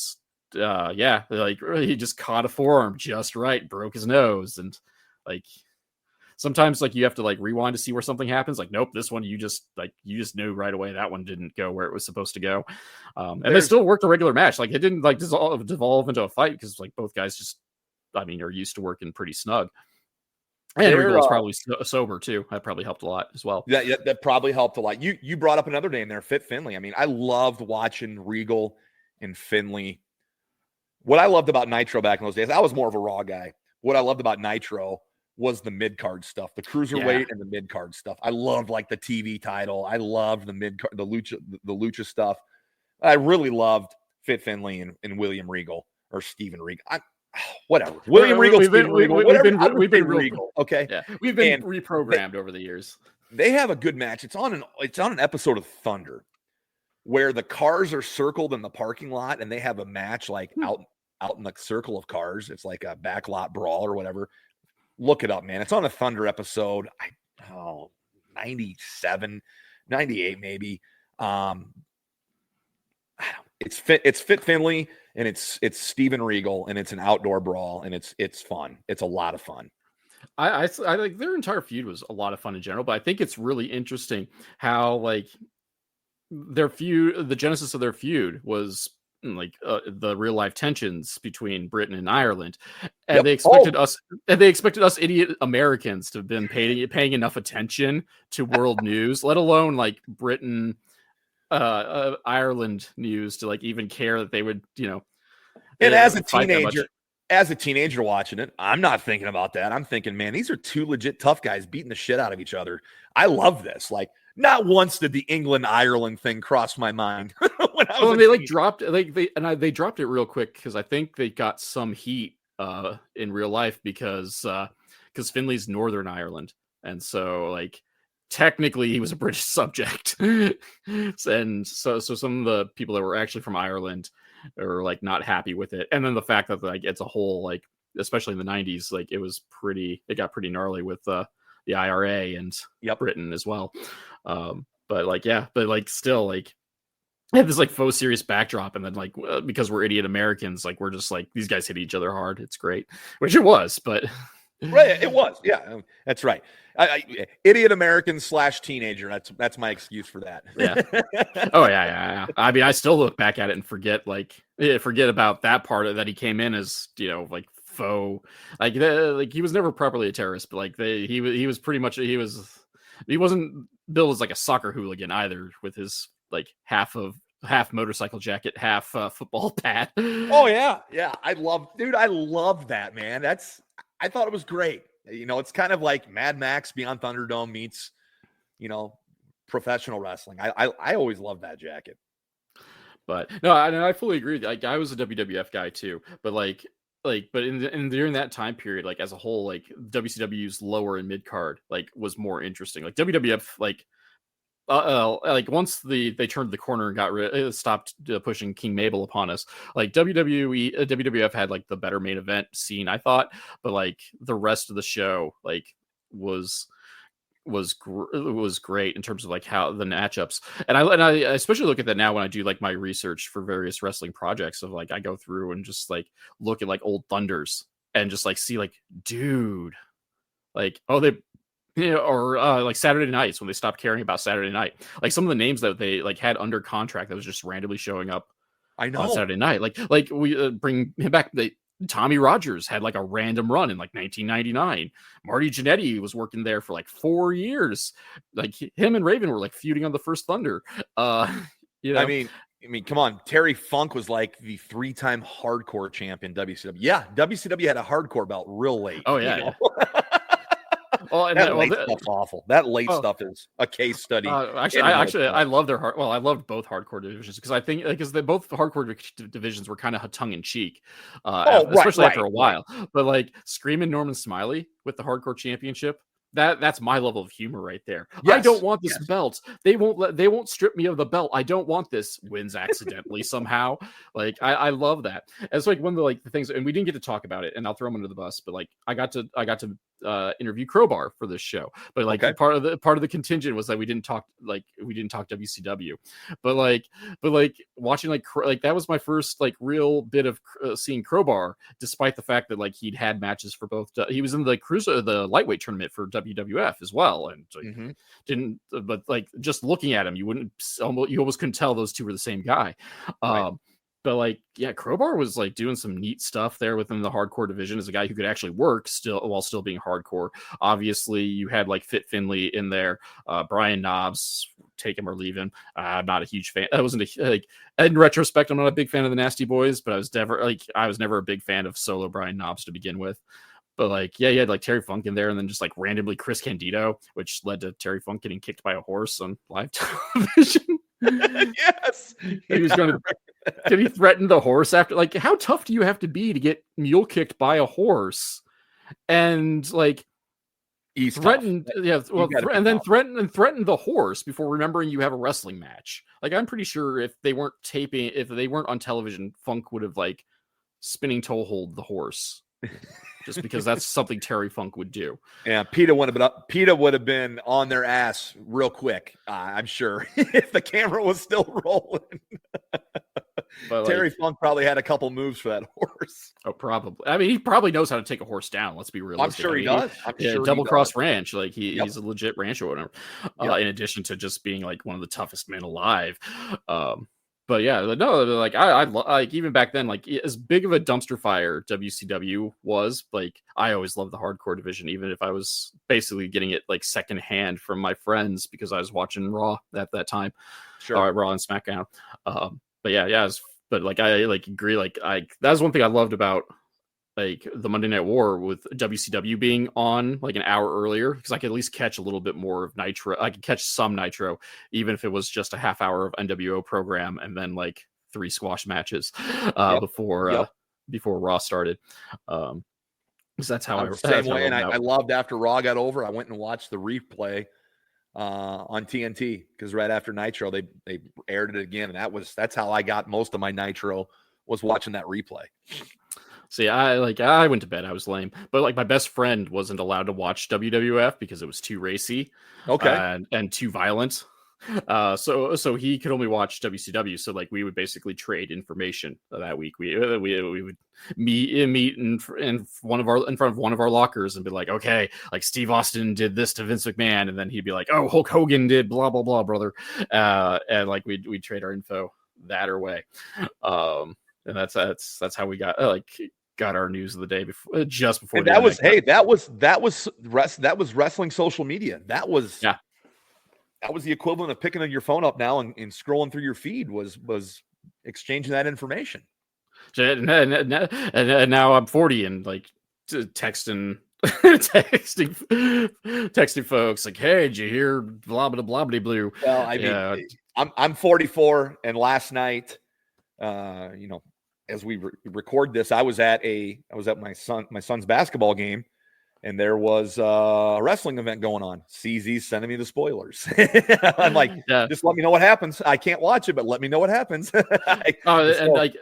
like he just caught a forearm just right, broke his nose. And like sometimes like you have to like rewind to see where something happens. Like, nope, this one you just knew right away that one didn't go where it was supposed to go. And they still worked a regular match. Like, it didn't like devolve into a fight, because like both guys just, are used to working pretty snug. And Regal's probably sober too. That probably helped a lot as well. Yeah, that probably helped a lot. You brought up another name there, Fit Finley. I mean, I loved watching Regal and Finley. What I loved about Nitro back in those days, I was more of a Raw guy. What I loved about Nitro was the mid-card stuff, the cruiserweight and the mid-card stuff. I loved like the TV title. I loved the mid-card, the lucha stuff. I really loved Fit Finley and William Regal, or Steven Regal. Whatever. William Regal, Steven Regal, whatever. We've been Regal. Okay. Yeah. We've been reprogrammed over the years. They have a good match. It's on an episode of Thunder where the cars are circled in the parking lot, and they have a match like out in the circle of cars. It's like a backlot brawl or whatever. Look it up, man. It's on a Thunder episode. 97, 98 maybe. It's Fit Finley, and it's Steven Regal, and it's an outdoor brawl, and it's fun. It's a lot of fun. I like their entire feud was a lot of fun in general, but I think it's really interesting how like their feud, the genesis of their feud was like the real life tensions between Britain and Ireland, and Yep. they expected us, idiot Americans to have been paying enough attention to world news, let alone like Britain, Ireland news, to like even care that they would, And fight that much. as a teenager watching it, I'm not thinking about that. I'm thinking, man, these are two legit tough guys beating the shit out of each other. I love this. Like, not once did the England Ireland thing cross my mind when I was. Well, they like dropped they dropped it real quick because I think they got some heat in real life because Finley's Northern Ireland, and so like technically he was a British subject, and so some of the people that were actually from Ireland are like not happy with it, and then the fact that like it's a whole, like especially in the 90s, like it got pretty gnarly with the IRA and Britain as well. But like still like had this like faux serious backdrop, and then like because we're idiot Americans, like we're just like, these guys hit each other hard, it's great, which it was, but right, it was, yeah, that's right. Idiot American / teenager. That's my excuse for that. Yeah. Oh yeah. I mean, I still look back at it and forget about that part of that. He came in as like faux, like he was never properly a terrorist, but like he was pretty much he wasn't billed as like a soccer hooligan either, with his like half motorcycle jacket, half football pad. Oh yeah. I love that, man. I thought it was great. It's kind of like Mad Max Beyond Thunderdome meets, professional wrestling. I always loved that jacket. But no, I fully agree. Like, I was a WWF guy too, but but during that time period, like as a whole, like WCW's lower and mid card like was more interesting. Like WWF, like once they turned the corner and stopped pushing King Mabel upon us, like WWF had like the better main event scene, I thought, but like the rest of the show like was great in terms of like how the matchups, and I especially look at that now when I do like my research for various wrestling projects, of like I go through and just like look at like old Thunders and just like see like, dude, like, oh, they or like Saturday nights, when they stopped caring about Saturday night, like some of the names that they like had under contract that was just randomly showing up on Saturday night, like we bring him back. Tommy Rogers had like a random run in like 1999. Marty Jannetty was working there for like 4 years. Like him and Raven were like feuding on the first Thunder. I mean, come on. Terry Funk was like the 3-time hardcore champion WCW. Yeah, WCW had a hardcore belt real late. Oh yeah. Well, and that late stuff's awful. That late stuff is a case study. I love their I loved both hardcore divisions, because I think because both the hardcore divisions were kind of tongue in cheek, especially after a while. But like Screaming Norman Smiley with the hardcore championship, that's my level of humor right there. Yes. I don't want this belt. They won't strip me of the belt. I don't want this. Wins accidentally somehow. Like I love that. It's like one of the things, and we didn't get to talk about it, and I'll throw them under the bus, but like I got to interview Crowbar for this show, but like part of the contingent was that we didn't talk WCW, but like watching like that was my first like real bit of seeing Crowbar, despite the fact that like he'd had matches for both. He was in the lightweight tournament for WWF as well, and didn't. But like just looking at him, you almost couldn't tell those two were the same guy. But like, yeah, Crowbar was like doing some neat stuff there within the hardcore division as a guy who could actually work while still being hardcore. Obviously, you had like Fit Finley in there, Brian Knobbs, take him or leave him. I'm not a huge fan. I wasn't in retrospect, I'm not a big fan of the Nasty Boys, but I was never a big fan of solo Brian Knobbs to begin with. But like, yeah, you had like Terry Funk in there, and then just like randomly Chris Candido, which led to Terry Funk getting kicked by a horse on live television. Yes, he was going to. Did he threaten the horse after? Like, how tough do you have to be to get mule kicked by a horse? And like, he's threatened, tough. Yeah. Well, and then threatened the horse before remembering you have a wrestling match. Like, I'm pretty sure if they weren't on television, Funk would have like spinning toe hold the horse, just because that's something Terry Funk would do. Yeah, PETA would have been on their ass real quick, I'm sure, if the camera was still rolling. But Terry like, Funk probably had a couple moves for that horse. oh, probably. I mean, he probably knows how to take a horse down. Let's be I'm realistic. sure I he mean, does. I'm yeah, sure he double does. cross ranch. Like Yep. he's a legit rancher or whatever. Yep. In addition to just being like one of the toughest men alive. But yeah, no, like like even back then, like as big of a dumpster fire WCW was, like I always loved the hardcore division, even if I was basically getting it like secondhand from my friends because I was watching Raw at that time, Sure. Raw and SmackDown. But yeah, but like I like agree, like that's one thing I loved about like the Monday Night War with WCW being on like an hour earlier because I could at least catch a little bit more of Nitro. I could catch some Nitro, even if it was just a half hour of NWO program and then like 3 squash matches before Raw started. Because that's how I'm the same way. And I loved after Raw got over, I went and watched the replay on TNT because right after Nitro they aired it again, and that's how I got most of my Nitro was watching that replay. See, I went to bed. I was lame, but like my best friend wasn't allowed to watch WWF because it was too racy, and too violent. So he could only watch WCW. So like we would basically trade information that week. We would meet in front of one of our lockers and be like, okay, like Steve Austin did this to Vince McMahon, and then he'd be like, oh, Hulk Hogan did blah blah blah, brother, and like we'd trade our info that or way. And that's how we got got our news of the day before, just before. And that was wrestling social media. That was the equivalent of picking your phone up now and scrolling through your feed was exchanging that information. And now I'm 40 and like texting folks like, hey, did you hear blah blah blah blah blue? Well, I mean, I'm 44, and last night, as we record this, I was at my son's basketball game, and there was a wrestling event going on. CZ's sending me the spoilers. I'm like, just let me know what happens. I can't watch it, but let me know what happens. And like,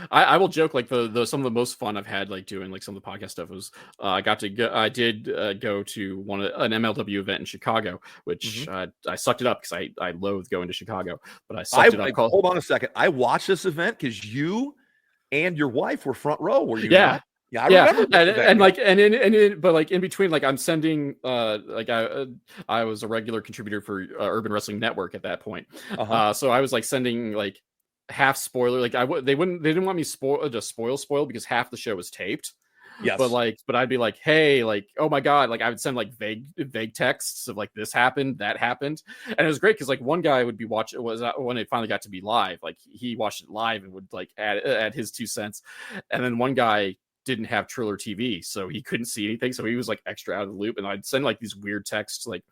I will joke like the some of the most fun I've had like doing like some of the podcast stuff was I did go to an MLW event in Chicago, which I sucked it up because I loathe going to Chicago, but I sucked it up. Hold on a second. I watched this event because you and your wife were front row. Were you? Yeah. Not? Yeah, I remember. But like in between, like I'm sending, I was a regular contributor for Urban Wrestling Network at that point. So I was like sending like half spoiler, like they didn't want me spoil because half the show was taped. Yes. But I'd be like, hey, like, oh my God, like I would send like vague texts of like this happened, that happened. And it was great because like one guy would be watching when it finally got to be live, like he watched it live and would like add his 2 cents. And then one guy didn't have Triller TV, so he couldn't see anything. So he was like extra out of the loop. And I'd send like these weird texts like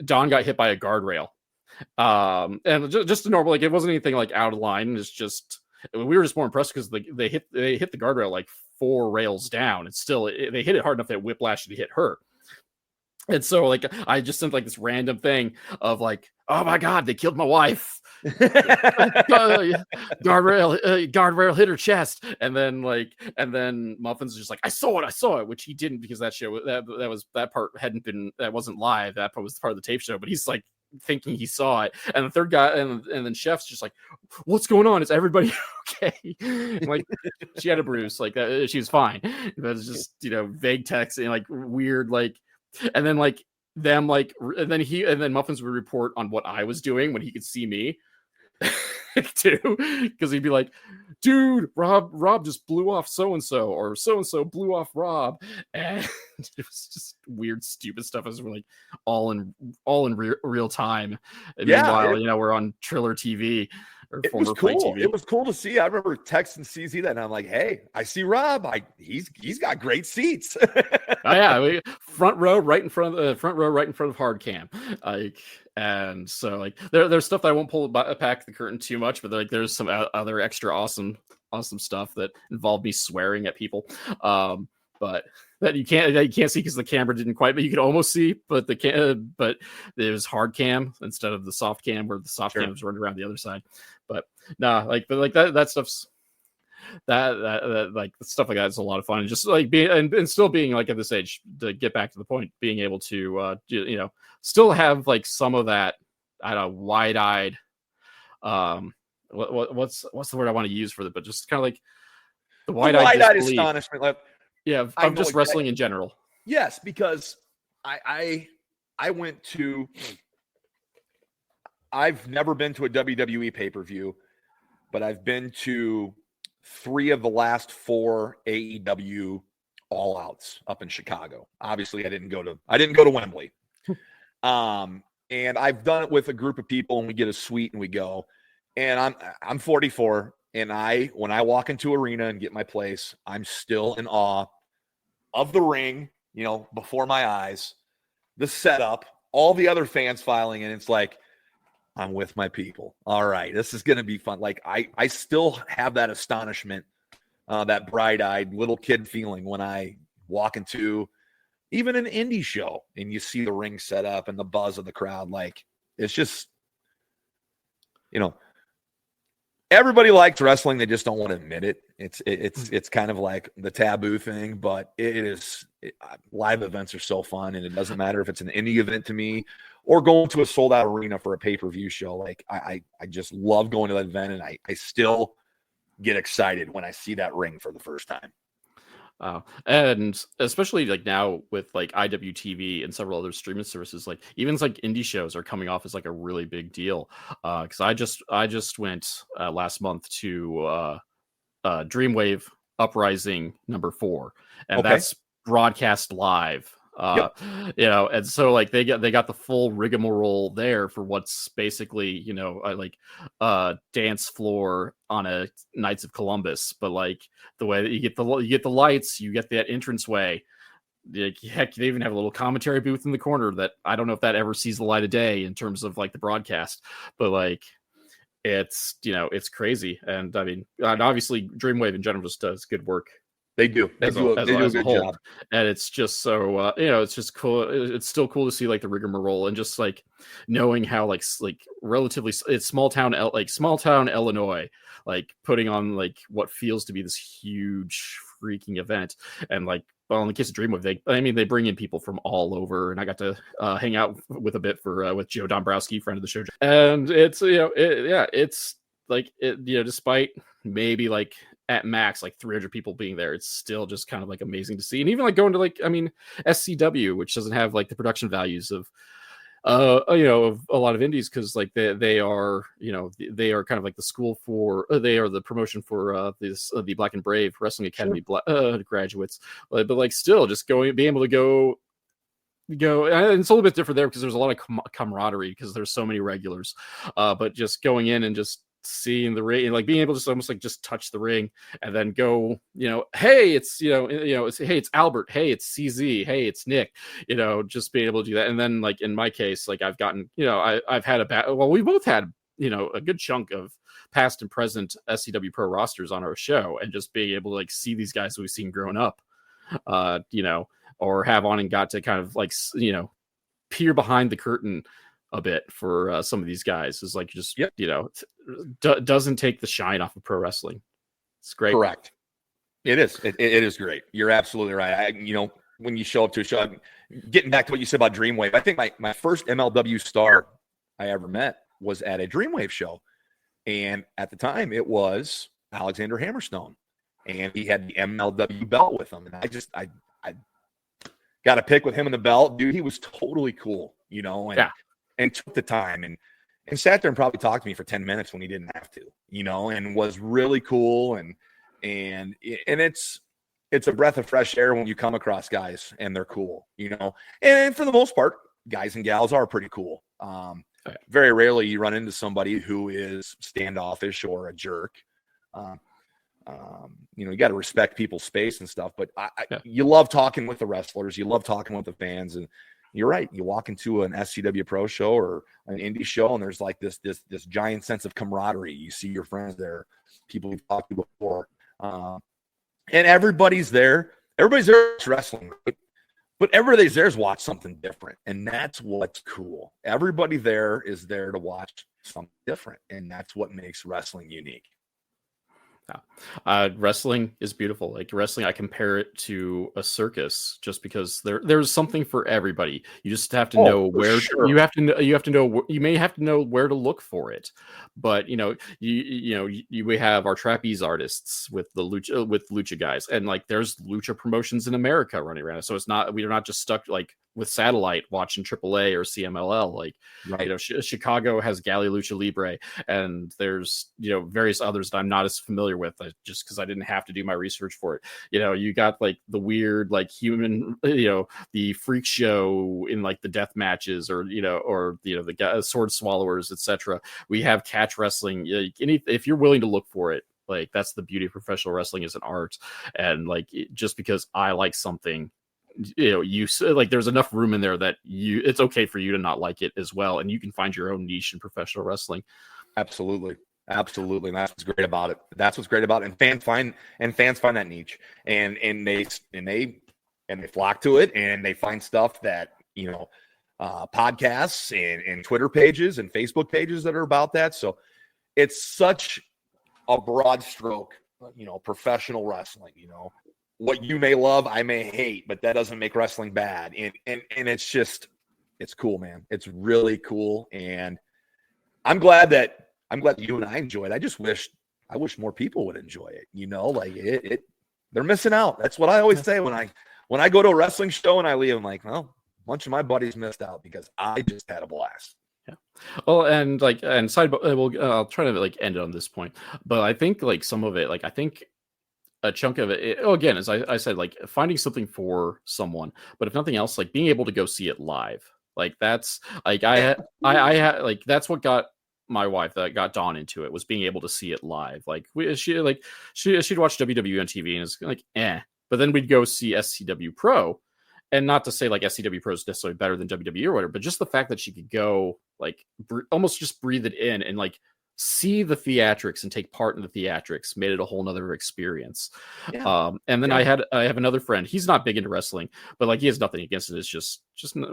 Don got hit by a guardrail. And just a normal, like it wasn't anything like out of line. It's just we were just more impressed because they hit the guardrail like 4 rails down, and still they hit it hard enough that whiplash to hit her. And so like I just sent like this random thing of like, oh my God, they killed my wife. Guardrail hit her chest, and then Muffin's just like, I saw it, which he didn't because that part wasn't live. That part was part of the tape show, but he's like thinking he saw it, and the third guy and then Chef's just like, what's going on? Is everybody okay? Like she had a bruise, like that, she was fine, but it's just vague text and like weird like, and then like them like, and then Muffins would report on what I was doing when he could see me too, because he'd be like, dude, Rob just blew off so-and-so, or so-and-so blew off Rob, and it was just weird stupid stuff as we're like all in real time. And meanwhile we're on Triller TV or former Fight TV. It was cool to see. I remember texting CZ that, and I'm like, hey, I see Rob. He's got great seats. Front row right in front of hard cam, like. And so like there's stuff that I won't pull back the curtain too much, but like there's some other extra awesome stuff that involved me swearing at people, but that you can't see because the camera didn't quite, but you could almost see, but but it was hard cam instead of the soft cam where the soft cam was running around the other side. But that stuff's that like stuff like that is a lot of fun, and just like being and still being like at this age, to get back to the point, being able to still have like some of that wide-eyed what's the word I want to use for it, but just kind of like the The wide-eyed wide-eyed disbelief. astonishment. Like, Yeah, I of know just wrestling in general. Yes, because I went to. I've never been to a WWE pay-per-view, but I've been to 3 of the last 4 AEW All Outs up in Chicago. Obviously, I didn't go to Wembley. And I've done it with a group of people, and we get a suite and we go. And I'm 44, and when I walk into arena and get my place, I'm still in awe of the ring, before my eyes, the setup, all the other fans filing in. It's like, I'm with my people. All right, this is going to be fun. Like I still have that astonishment, that bright-eyed little kid feeling when I walk into even an indie show and you see the ring set up and the buzz of the crowd. Like, it's just, everybody likes wrestling. They just don't want to admit it. It's kind of like the taboo thing, but live events are so fun, and it doesn't matter if it's an indie event to me or going to a sold out arena for a pay-per-view show. Like I just love going to that event, and I still get excited when I see that ring for the first time. And especially like now with like IWTV and several other streaming services, like even like indie shows are coming off as like a really big deal. Because I just went last month to Dreamwave Uprising #4, and that's broadcast live. And so like they got the full rigmarole there for what's basically like dance floor on a Knights of Columbus, but like the way that you get the lights, you get that entranceway. Heck, they even have a little commentary booth in the corner that I don't know if that ever sees the light of day in terms of like the broadcast, but like it's crazy. And I mean, and obviously Dreamwave in general just does good work. They do. They do a good job. And it's just so it's just cool. It's still cool to see like the rigmarole and just like knowing how like relatively it's small town Illinois, like putting on like what feels to be this huge freaking event. And like, well, in the case of Dreamwave, they bring in people from all over, and I got to hang out with a bit with Joe Dombrowski, friend of the show, and it's it's like despite maybe like at max like 300 people being there, it's still just kind of like amazing to see. And even like going to like SCW, which doesn't have like the production values of of a lot of indies, because like they are kind of like the school for they are the promotion for the Black and Brave Wrestling Academy graduates, but like still just being able to go, and it's a little bit different there because there's a lot of camaraderie because there's so many regulars, but just going in and just seeing the ring and like being able to just almost like just touch the ring and then go, hey, it's hey, it's Albert, hey, it's CZ, hey, it's Nick, just being able to do that. And then like in my case, like I've gotten, I've had we both had a good chunk of past and present SCW Pro rosters on our show, and just being able to like see these guys we've seen growing up, or have on and got to kind of like peer behind the curtain a bit for some of these guys is like just doesn't take the shine off of pro wrestling. It's great. Correct. It is. It is great. You're absolutely right. When you show up to a show, getting back to what you said about Dreamwave, I think my first MLW star I ever met was at a Dreamwave show, and at the time it was Alexander Hammerstone, and he had the MLW belt with him, and I got a pic with him in the belt. Dude, he was totally cool, and took the time and sat there and probably talked to me for 10 minutes when he didn't have to, and was really cool. And it's a breath of fresh air when you come across guys and they're cool, and for the most part, guys and gals are pretty cool. Very rarely you run into somebody who is standoffish or a jerk. You got to respect people's space and stuff, but you love talking with the wrestlers. You love talking with the fans. And you're right. You walk into an SCW Pro show or an indie show, and there's like this giant sense of camaraderie. You see your friends there, people you've talked to before, and everybody's there. Everybody's there to wrestling, but everybody's there to watch something different, and that's what's cool. Everybody there is there to watch something different, and that's what makes wrestling unique. Wrestling is beautiful. Like wrestling, I compare it to a circus, just because there's something for everybody. You just have to Oh, know for where sure. you have to know you may have to know where to look for it. But we have our trapeze artists with the lucha guys, and like there's lucha promotions in America running around. So we're not just stuck like with satellite watching AAA or CMLL. Like Right. Chicago has Gali Lucha Libre, and there's various others that I'm not as familiar with, just because I didn't have to do my research for it. You got like the weird like human, the freak show in like the death matches, or the sword swallowers, etc. We have catch wrestling. If you're willing to look for it, like that's the beauty of professional wrestling as an art. And like just because I like something, like there's enough room in there that it's okay for you to not like it as well, and you can find your own niche in professional wrestling. Absolutely. Absolutely. And that's what's great about it. That's what's great about it. And fans find that niche, and they flock to it, and they find stuff that, podcasts and Twitter pages and Facebook pages that are about that. So it's such a broad stroke, professional wrestling, what you may love, I may hate, but that doesn't make wrestling bad. And it's cool, man. It's really cool. And I'm glad that you and I enjoy it. I wish more people would enjoy it. Like they're missing out. That's what I always say when I go to a wrestling show and I leave. I'm like, well, a bunch of my buddies missed out because I just had a blast. Yeah. Well, and I'll try to like end it on this point, but I think like some of it, like I think a chunk of it, again, as I said, like finding something for someone, but if nothing else, like being able to go see it live, like that's like I like that's what got my wife, that got Dawn into it, was being able to see it live. Like she'd watch WWE on TV and it's like but then we'd go see SCW Pro, and not to say like SCW Pro is necessarily better than WWE or whatever, but just the fact that she could go like almost just breathe it in and like see the theatrics and take part in the theatrics made it a whole nother experience. Yeah. And then I have another friend. He's not big into wrestling, but like he has nothing against it. It's just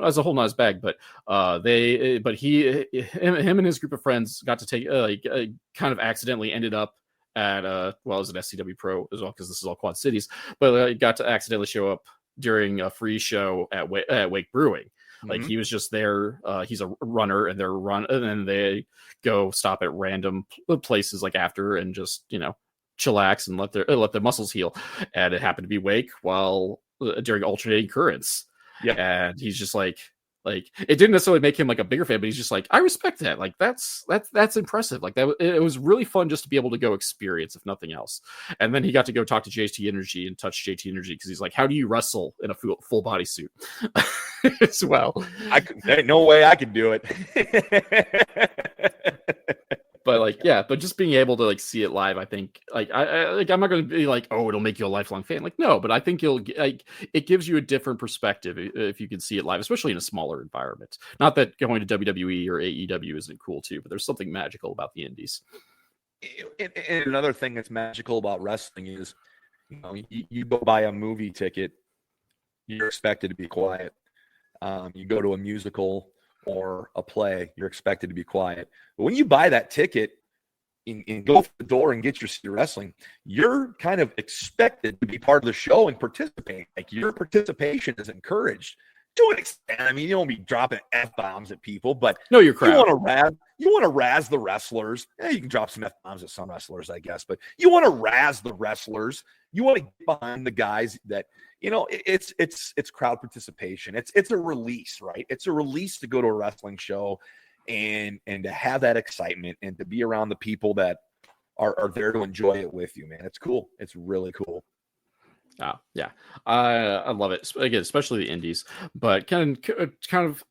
as a whole not his bag. But him and his group of friends got to take kind of accidentally ended up at it was an SCW Pro as well, because this is all Quad Cities, but got to accidentally show up during a free show at Wake Brewing. Like he was just there. He's a runner, and and then they go stop at random places like after, and just chillax and let their muscles heal. And it happened to be Wake while during alternating currents. Yeah, and he's just like it didn't necessarily make him like a bigger fan, but he's just like, I respect that. Like that's impressive. Like that, it was really fun just to be able to go experience, if nothing else. And then he got to go talk to JT Energy and touch JT Energy, because he's like, how do you wrestle in a full body suit as well? There ain't no way I could do it. But like, yeah, but just being able to like see it live, I think like I'm not going to be like, oh, it'll make you a lifelong fan. Like, no, but I think it gives you a different perspective if you can see it live, especially in a smaller environment. Not that going to WWE or AEW isn't cool too, but there's something magical about the indies. And another thing that's magical about wrestling is, you go buy a movie ticket, you're expected to be quiet. You go to a musical or a play, you're expected to be quiet. But when you buy that ticket and go through the door and get your seat wrestling, you're kind of expected to be part of the show and participate. Like your participation is encouraged to an extent. I mean, you don't be dropping F-bombs at people, but no, you're crap. You want to razz the wrestlers. Yeah, you can drop some F-bombs at some wrestlers, I guess, but you want to razz the wrestlers. You want to get behind the guys that, it's crowd participation. It's a release, right? It's a release to go to a wrestling show and to have that excitement and to be around the people that are there to enjoy it with you, man. It's cool. It's really cool. Oh, yeah. I love it. Again, especially the indies, but kind of,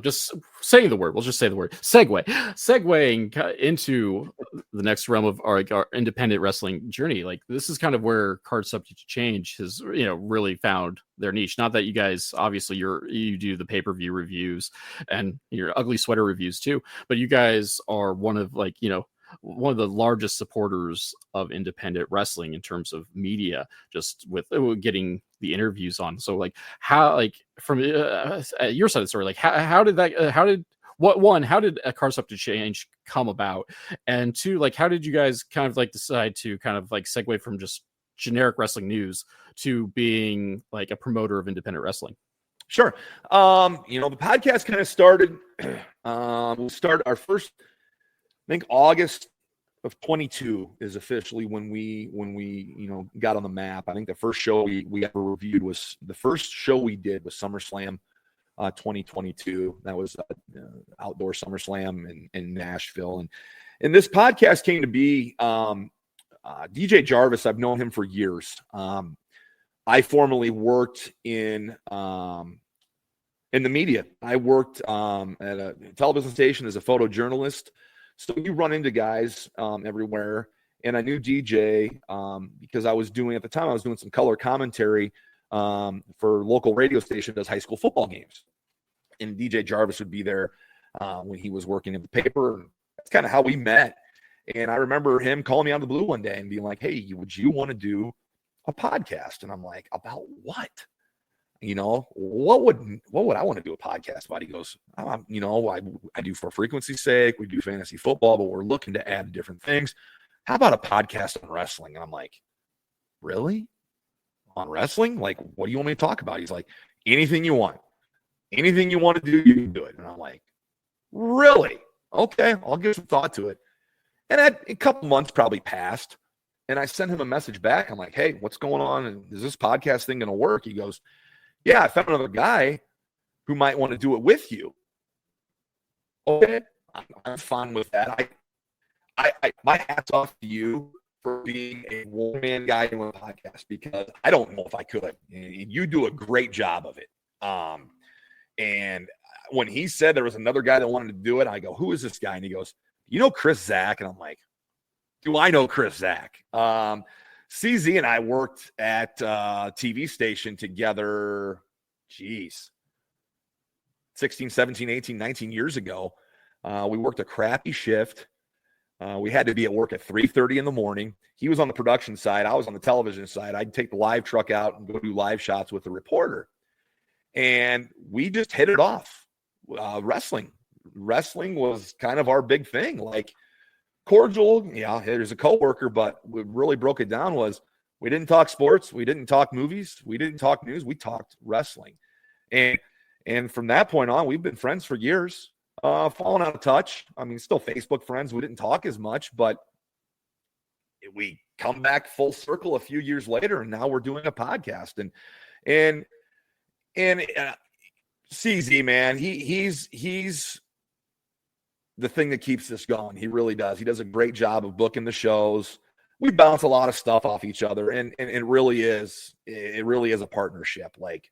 just saying the word, we'll just say the word segueing into the next realm of our independent wrestling journey. Like this is kind of where Card Subject to Change has, really found their niche. Not that you guys, obviously you do the pay-per-view reviews and your ugly sweater reviews too, but you guys are one of one of the largest supporters of independent wrestling in terms of media, just with getting the interviews on. So like how, like from your side of the story, like how did one, how did a car stuff to change come about? And two, like, how did you guys kind of like decide to kind of like segue from just generic wrestling news to being like a promoter of independent wrestling? Sure. The podcast kind of started, we'll start our first, I think August of 22 is officially when we got on the map. I think the first show we ever reviewed was the first show we did was SummerSlam 2022. That was outdoor SummerSlam in Nashville. And this podcast came to be, DJ Jarvis. I've known him for years. I formerly worked in the media. I worked at a television station as a photojournalist. So you run into guys everywhere. And I knew DJ because I was doing some color commentary for local radio station that does high school football games. And DJ Jarvis would be there when he was working in the paper. And that's kind of how we met. And I remember him calling me out of the blue one day and being like, "Hey, would you want to do a podcast?" And I'm like, "About what? What would I want to do a podcast about?" He goes, I do for frequency's sake. We do fantasy football, but we're looking to add different things. How about a podcast on wrestling? And I'm like, really? On wrestling? Like, what do you want me to talk about? He's like, anything you want. Anything you want to do, you can do it. And I'm like, really? Okay, I'll give some thought to it. And a couple months probably passed. And I sent him a message back. I'm like, "Hey, what's going on? And is this podcast thing going to work?" He goes, "Yeah, I found another guy who might want to do it with you." Okay, I'm fine with that. I my hat's off to you for being a one-man guy doing a podcast, because I don't know if I could. You do a great job of it. And when he said there was another guy that wanted to do it, I go, "Who is this guy?" And he goes, "You know Chris Zach?" And I'm like, "Do I know Chris Zach?" CZ and I worked at a TV station together, 16, 17, 18, 19 years ago. We worked a crappy shift. We had to be at work at 3:30 in the morning. He was on the production side. I was on the television side. I'd take the live truck out and go do live shots with the reporter. And we just hit it off. Wrestling was kind of our big thing. Like, cordial, yeah, there's a coworker, but what really broke it down was we didn't talk sports, we didn't talk movies, we didn't talk news, we talked wrestling. And from that point on, we've been friends for years. Fallen out of touch. I mean, still Facebook friends. We didn't talk as much, but we come back full circle a few years later, and now we're doing a podcast. And CZ, man, he's the thing that keeps this going. He really does. He does a great job of booking the shows. We bounce a lot of stuff off each other, and it really is a partnership. Like,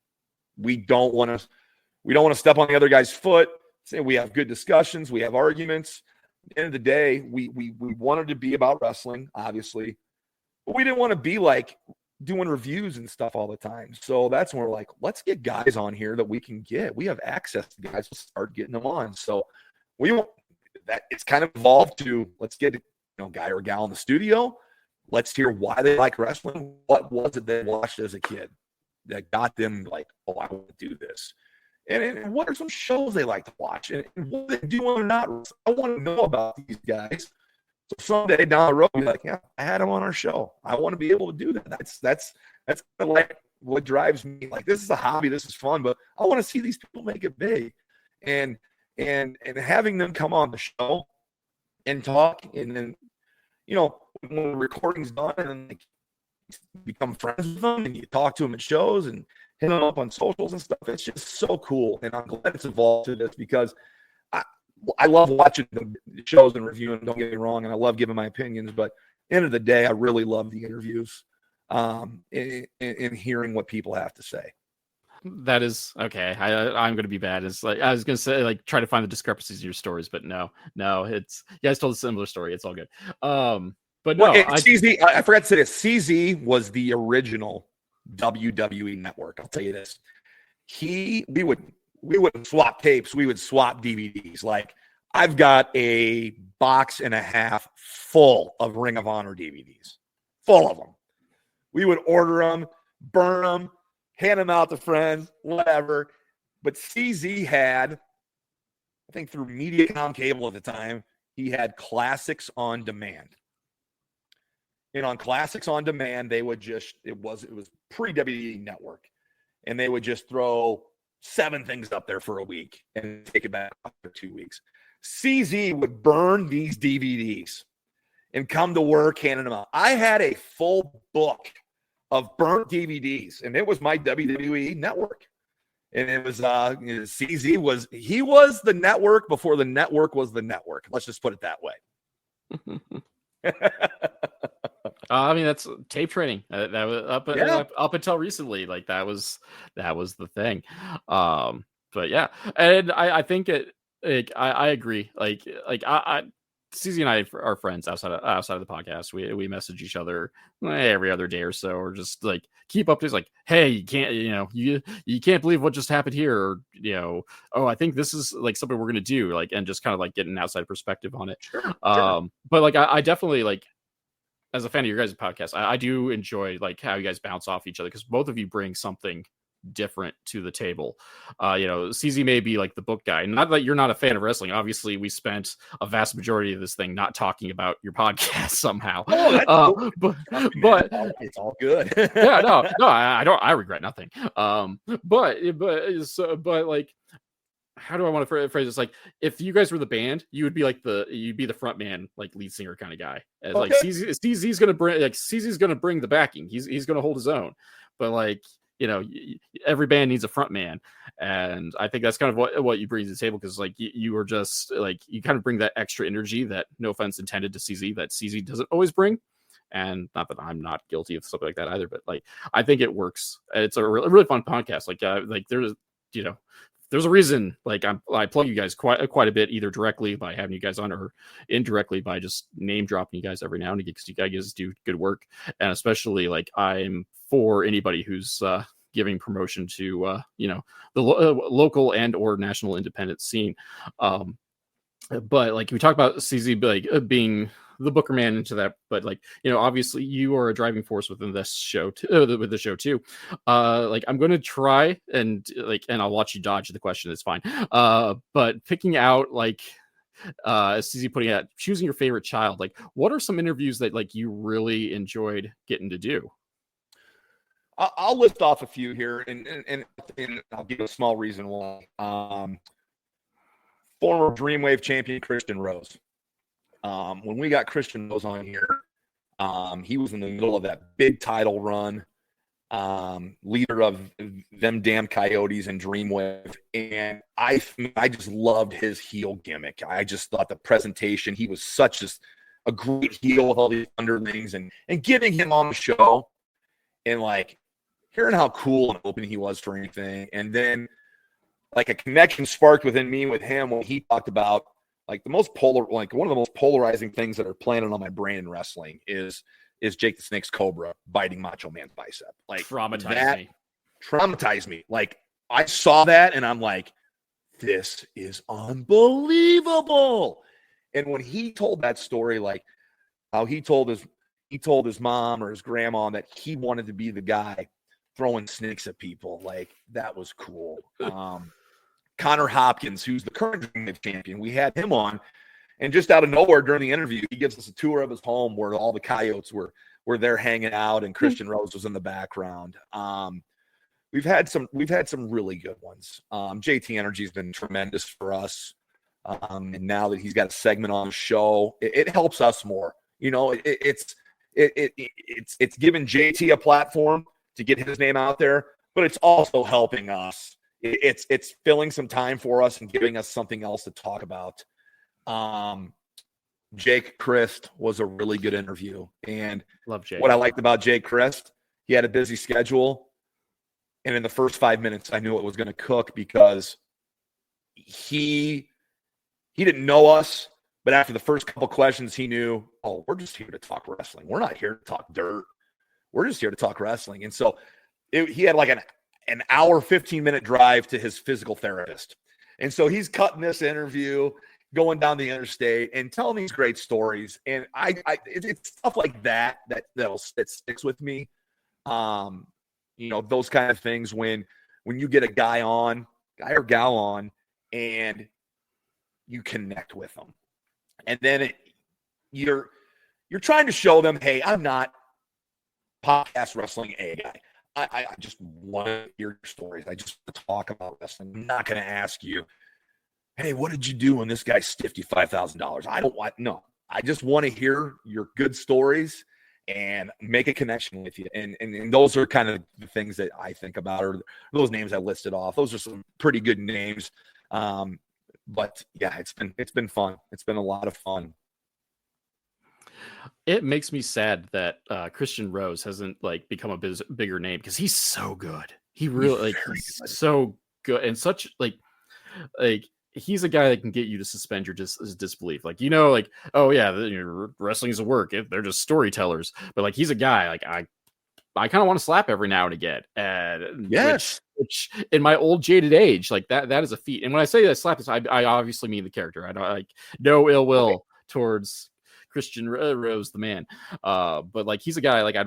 we don't want to step on the other guy's foot. Say we have good discussions, we have arguments. At the end of the day, we wanted to be about wrestling, obviously, but we didn't want to be like doing reviews and stuff all the time. So that's when we're like, let's get guys on here that we can get. We have access to guys. Let's start getting them on. So it's kind of evolved to, let's get a guy or gal in the studio. Let's hear why they like wrestling. What was it they watched as a kid that got them like, "Oh, I want to do this"? And what are some shows they like to watch? And what they do or not? I want to know about these guys. So someday down the road, be like, "Yeah, I had them on our show. I want to be able to do that." That's kind of like what drives me. Like, this is a hobby. This is fun, but I want to see these people make it big. And having them come on the show and talk, and then, when the recording's done, and then become friends with them, and you talk to them at shows and hit them up on socials and stuff. It's just so cool. And I'm glad it's evolved to this, because I love watching the shows and reviewing, don't get me wrong, and I love giving my opinions, but at the end of the day, I really love the interviews and hearing what people have to say. That is okay. I'm going to be bad. It's like, I was going to say, like, try to find the discrepancies in your stories, but no, it's, you guys told a similar story. It's all good. But no, CZ, I forgot to say this. CZ was the original WWE network. I'll tell you this. We would swap tapes. We would swap DVDs. Like, I've got a box and a half full of Ring of Honor DVDs, full of them. We would order them, burn them, hand them out to friends, whatever. But CZ had I think through Mediacom Cable at the time, he had Classics on Demand. And on Classics on Demand, they would just, it was pre-WWE Network. And they would just throw 7 things up there for a week and take it back after 2 weeks. CZ would burn these DVDs and come to work handing them out. I had a full book of burnt DVDs, and it was my WWE Network. And it was CZ was the network before the network was the network. Let's just put it that way. I mean, that's tape trading. That was up until recently. Like that was the thing. But yeah, and I think I agree. Like CZ and I are friends outside of the podcast. We message each other every other day or so, or just like keep updates. Like, hey, you can't believe what just happened here, or oh, I think this is like something we're gonna do, like, and just kind of like get an outside perspective on it. Sure. But like I definitely like, as a fan of your guys' podcast, I do enjoy like how you guys bounce off each other, because both of you bring something different to the table. CZ may be like the book guy. Not that you're not a fan of wrestling. Obviously, we spent a vast majority of this thing not talking about your podcast somehow. Oh, but it's all good. Yeah, no, I don't. I regret nothing. But like, how do I want to phrase this? Like, if you guys were the band, you'd be the front man, like lead singer kind of guy. As like CZ's gonna bring the backing. He's gonna hold his own. But like, every band needs a front man, and I think that's kind of what you bring to the table, because like you are just like, you kind of bring that extra energy that, no offense intended to CZ, that CZ doesn't always bring. And not that I'm not guilty of something like that either, but like I think it works. It's a really fun podcast. Like there's a reason like I plug you guys quite a bit, either directly by having you guys on, or indirectly by just name dropping you guys every now and again, because you guys do good work. And especially like, I'm for anybody who's giving promotion to the local and or national independent scene. But like, we talk about CZ like being the booker man into that, but like, obviously you are a driving force within this show with the show too. Like, I'm going to try and I'll watch you dodge the question. It's fine. But picking out like, CZ putting out choosing your favorite child, like what are some interviews that like you really enjoyed getting to do? I'll list off a few here, and I'll give a small reason why. Former Dreamwave champion Christian Rose. When we got Christian Rose on here, he was in the middle of that big title run, leader of them damn Coyotes and Dreamwave, and I just loved his heel gimmick. I just thought the presentation, he was such a great heel with all these underlings, and getting him on the show and like hearing how cool and open he was for anything. And then like a connection sparked within me with him when he talked about like one of the most polarizing things that are planted on my brain in wrestling is Jake the Snake's Cobra biting Macho Man's bicep. Like, traumatized me. Like, I saw that and I'm like, this is unbelievable. And when he told that story, like how he told his mom or his grandma that he wanted to be the guy throwing snakes at people, like that was cool. Connor Hopkins, who's the current Dreamwave champion, we had him on, and just out of nowhere during the interview, he gives us a tour of his home where all the Coyotes were there hanging out, and Christian Rose was in the background. We've had some really good ones. JT Energy's been tremendous for us, and now that he's got a segment on the show, it helps us more. It's giving JT a platform to get his name out there, but it's also helping us. It's filling some time for us and giving us something else to talk about. Jake Christ was a really good interview. And love Jake. What I liked about Jake Christ, he had a busy schedule. And in the first 5 minutes, I knew it was going to cook, because he didn't know us. But after the first couple questions, he knew, oh, we're just here to talk wrestling. We're not here to talk dirt. We're just here to talk wrestling. And so he had like an hour, 15-minute drive to his physical therapist. And so he's cutting this interview, going down the interstate and telling these great stories. And it's stuff like that sticks with me. Those kind of things when you get a guy or gal on, and you connect with them. And then you're trying to show them, hey, I'm not podcast wrestling A guy. I just want to hear your stories. I just want to talk about wrestling. I'm not going to ask you, hey, what did you do when this guy stiffed you $5,000? I don't want, no. I just want to hear your good stories and make a connection with you. And those are kind of the things that I think about, or those names I listed off. Those are some pretty good names. But yeah, it's been fun. It's been a lot of fun. It makes me sad that Christian Rose hasn't like become a bigger name, because he's so good. He really he's so good, and such like he's a guy that can get you to suspend your disbelief. Like, like, oh yeah, wrestling is a work. They're just storytellers. But like, he's a guy like I kind of want to slap every now and again. And yes, which in my old jaded age, like that is a feat. And when I say that slap, I obviously mean the character. I don't like no ill will towards Christian Rose, the man. But like, he's a guy like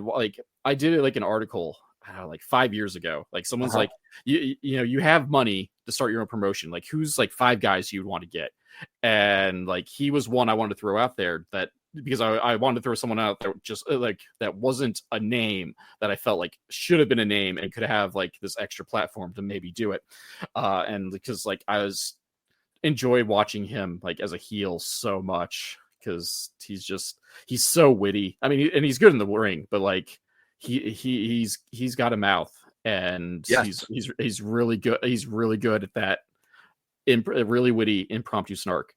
I did it like an article, I don't know, like 5 years ago. Like someone's like, you have money to start your own promotion. Like, who's like 5 guys you'd want to get? And like, he was one I wanted to throw out there, that because I wanted to throw someone out there just like that wasn't a name that I felt like should have been a name and could have like this extra platform to maybe do it. And because like I was enjoyed watching him like as a heel so much, because he's so witty. I mean, and he's good in the ring, but like he's got a mouth, and yes. he's really good. He's really good at that really witty impromptu snark.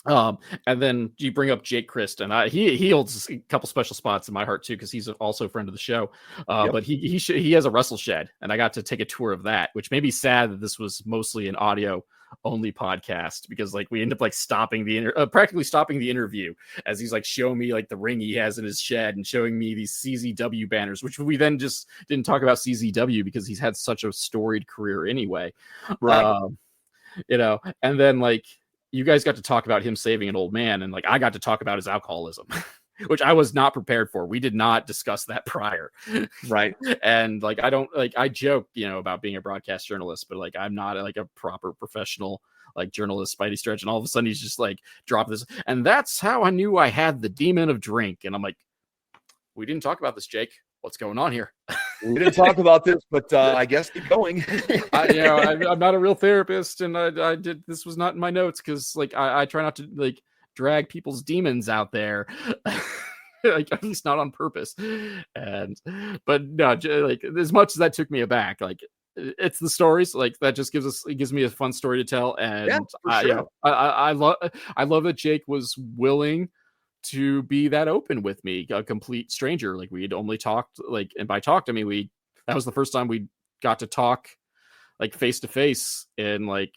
And then you bring up Jake Christ, and he holds a couple special spots in my heart too, because he's also a friend of the show. But he has a wrestle shed, and I got to take a tour of that, which made me sad that this was mostly an audio only podcast, because like we end up like stopping practically stopping the interview as he's like showing me like the ring he has in his shed and showing me these CZW banners, which we then just didn't talk about CZW because he's had such a storied career anyway. Right. And then like you guys got to talk about him saving an old man, and like I got to talk about his alcoholism. Which I was not prepared for. We did not discuss that prior. Right. And like, I don't like, I joke, about being a broadcast journalist, but like, I'm not like a proper professional, like journalist Spidey Stretch. And all of a sudden he's just like, drop this. And that's how I knew I had the demon of drink. And I'm like, we didn't talk about this, Jake. What's going on here? We didn't talk about this, but I guess keep going. I'm not a real therapist. And this was not in my notes, because like, I try not to like drag people's demons out there. Like, at least not on purpose. But no, like as much as that took me aback, like it's the stories like that just gives me a fun story to tell. And I love that Jake was willing to be that open with me, a complete stranger. Like we had only talked like, and by talked I mean that was the first time we got to talk like face to face in like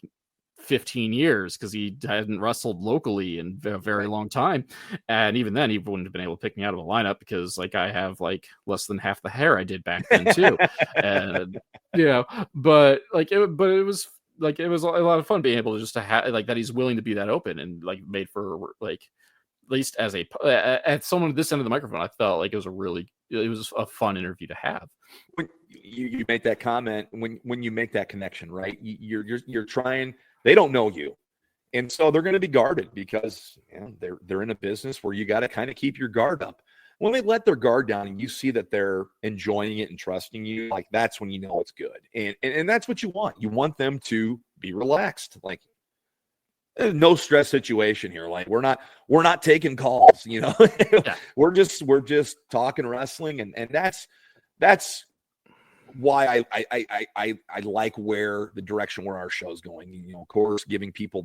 15 years, because he hadn't wrestled locally in a very long time. And even then he wouldn't have been able to pick me out of the lineup, because like I have like less than half the hair I did back then too. And but it was a lot of fun being able to just to have like that he's willing to be that open, and like made for like, at least as at someone at this end of the microphone, I felt like it was a fun interview to have. When you make that comment, when you make that connection, right? You're trying. They don't know you, and so they're going to be guarded, because they're in a business where you got to kind of keep your guard up. When they let their guard down and you see that they're enjoying it and trusting you, like that's when you know it's good, and that's what you want. You want them to be relaxed, like no stress situation here. Like we're not taking calls, Yeah. we're just talking wrestling, and that's why I like where the direction where our show's going. Of course, giving people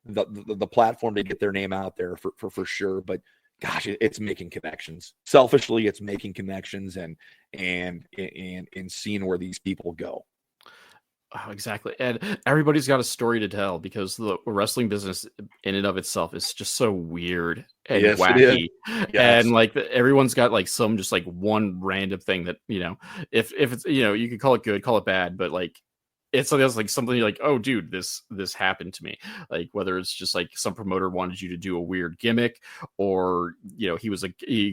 the platform to get their name out there for sure. But gosh, it's making connections. Selfishly, it's making connections and seeing where these people go. Oh, exactly. And everybody's got a story to tell, because the wrestling business in and of itself is just so weird and wacky. Yes. And like everyone's got like some just like one random thing that, if it's, you could call it good, call it bad, but like it's like something like, oh dude, this happened to me. Like whether it's just like some promoter wanted you to do a weird gimmick, or you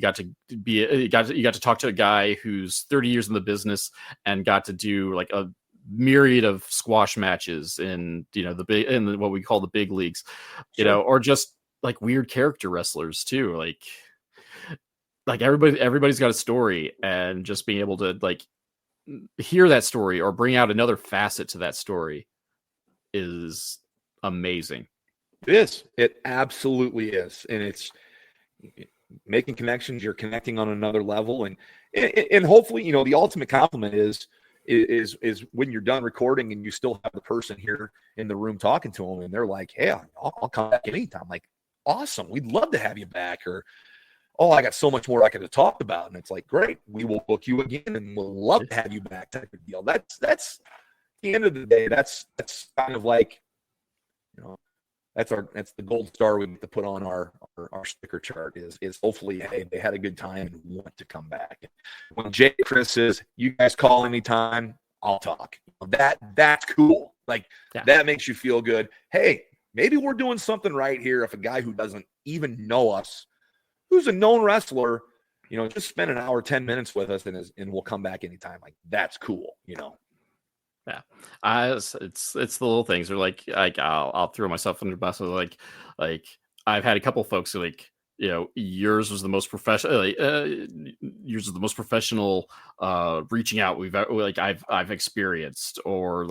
got to talk to a guy who's 30 years in the business and got to do like myriad of squash matches in, the big, in what we call the big leagues, Sure. or just like weird character wrestlers too. Like everybody's got a story, and just being able to like hear that story or bring out another facet to that story is amazing. It is. It absolutely is. And it's making connections. You're connecting on another level. And hopefully, the ultimate compliment is when you're done recording and you still have the person here in the room talking to them, and they're like, hey, I'll come back anytime. Like, awesome. We'd love to have you back. Or, oh, I got so much more I could have talked about. And it's like, great, we will book you again and we'll love to have you back type of deal. That's at the end of the day, that's kind of like, that's the gold star we have to put on our sticker chart is hopefully, hey, they had a good time and want to come back. When Jay Chris says, you guys call anytime, I'll talk. That's cool. Like, that makes you feel good. Hey, maybe we're doing something right here. If a guy who doesn't even know us, who's a known wrestler, just spend an hour, 10 minutes with us and we'll come back anytime. Like, that's cool, Yeah, it's the little things. Or like I'll throw myself under the bus. Like I've had a couple folks who yours was the most professional. Yours is the most professional reaching out I've experienced, or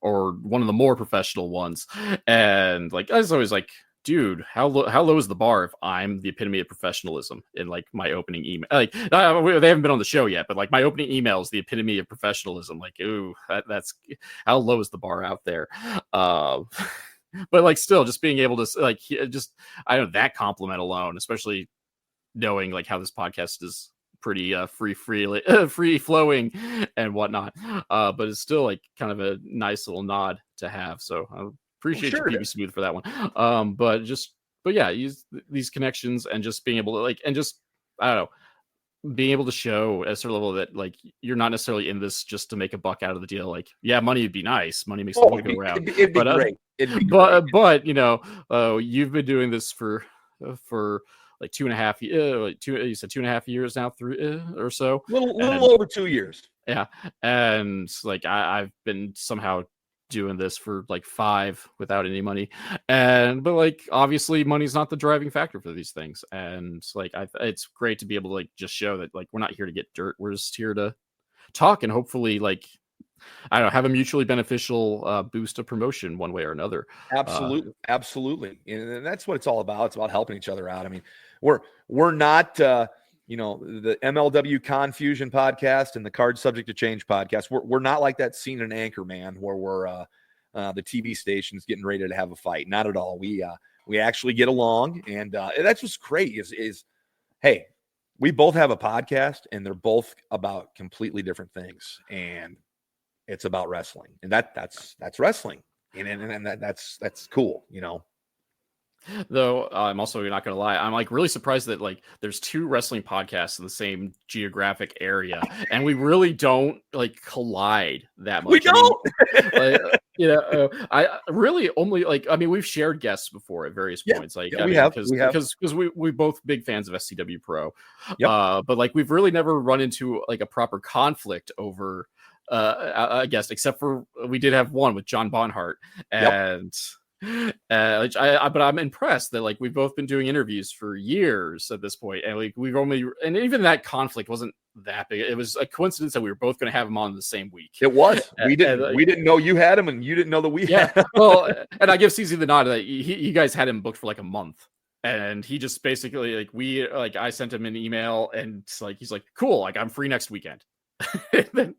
one of the more professional ones. And like I was always like, dude, how low is the bar if I'm the epitome of professionalism in like my opening email? Like they haven't been on the show yet, but like my opening email is the epitome of professionalism. Like, ooh, that's how low is the bar out there? But like still just being able to like I don't know, that compliment alone, especially knowing like how this podcast is pretty free flowing and whatnot. But it's still like kind of a nice little nod to have. So appreciate you, PB Smooth, for that one. But yeah, use these connections and just being able to and just, I don't know, being able to show at a certain level that like you're not necessarily in this just to make a buck out of the deal. Like, yeah, money would be nice. Money makes the world go round. It'd be great. But you've been doing this for like 2.5 years. You said 2.5 years now, or so. Little over 2 years. Yeah, and like I've been somehow doing this for like 5 without any money, but like obviously money's not the driving factor for these things, and like it's great to be able to like just show that like we're not here to get dirt, we're just here to talk and hopefully like I don't know, have a mutually beneficial boost of promotion one way or another. Absolutely, and that's what it's all about. It's about helping each other out. I mean, we're not the MLW Confusion podcast and the Card Subject to Change podcast. We're not like that scene in Anchorman where we're the TV station's getting ready to have a fight. Not at all. We actually get along, and that's what's great is hey, we both have a podcast, and they're both about completely different things, and it's about wrestling, and that's wrestling, and that's cool, Though I'm also, you're not gonna lie, I'm like really surprised that like there's 2 wrestling podcasts in the same geographic area, and we really don't like collide that much. We don't. I really only we've shared guests before at various points. Because we both big fans of SCW Pro. Yep. But like we've really never run into like a proper conflict over a guest, except for we did have one with John Bonhart, and. But I'm impressed that like we've both been doing interviews for years at this point, and like and even that conflict wasn't that big. It was a coincidence that we were both going to have him on the same week. It was. We didn't know you had him, and you didn't know that we had him. Well, and I give CZ the nod that you guys had him booked for like a month, and he just basically I sent him an email, and he's like, cool, like I'm free next weekend. I'm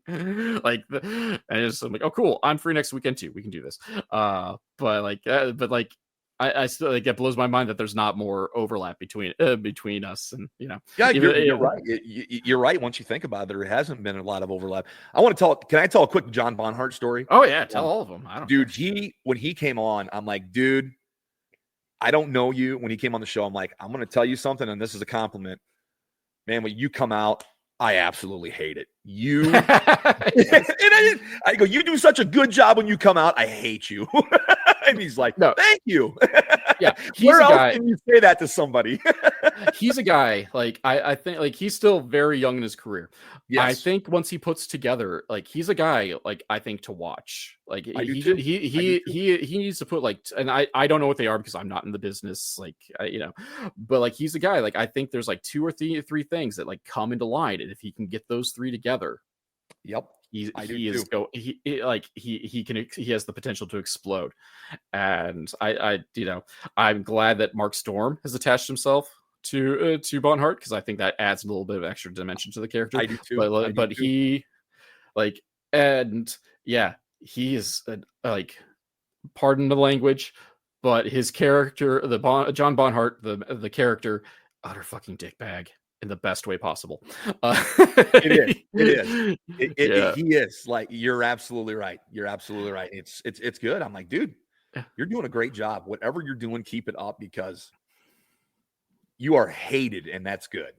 like, oh cool, I'm free next weekend too, we can do this. But I still like, it blows my mind that there's not more overlap between us, and you're right. You're right. Once you think about it, there hasn't been a lot of overlap. Can I tell a quick John Bonhart story? Oh yeah, tell all of them. When he came on, I'm like, dude, I don't know you. When he came on the show, I'm like, I'm going to tell you something, and this is a compliment, man. When you come out, I absolutely hate it. You, and I go, you do such a good job when you come out. I hate you. And he's like, no, thank you. Yeah, he's Where a else guy. can you say that to somebody? He's a guy, like, I think, like, he's still very young in his career. I Yes, think once he puts together, like, he's a guy, like, I think to watch. Like, I do too. I do too. he needs to put, like, and I don't know what they are because I'm not in the business, like, but, like, he's a guy, like, I think there's, like, two or three things that, like, come into line, and if he can get those three together, Yep, he I do he is too. go he has the potential to explode. And I'm glad that Mark Storm has attached himself to Bonhart, because I think that adds a little bit of extra dimension to the character. I do too. I But do too. he, like, and yeah, he is like, pardon the language, but his character, John Bonhart, the character, utter fucking dickbag in the best way possible. It is. It is. Yeah. He is. Like, you're absolutely right. You're absolutely right. It's good. I'm like, dude, you're doing a great job. Whatever you're doing, keep it up, because you are hated, and that's good.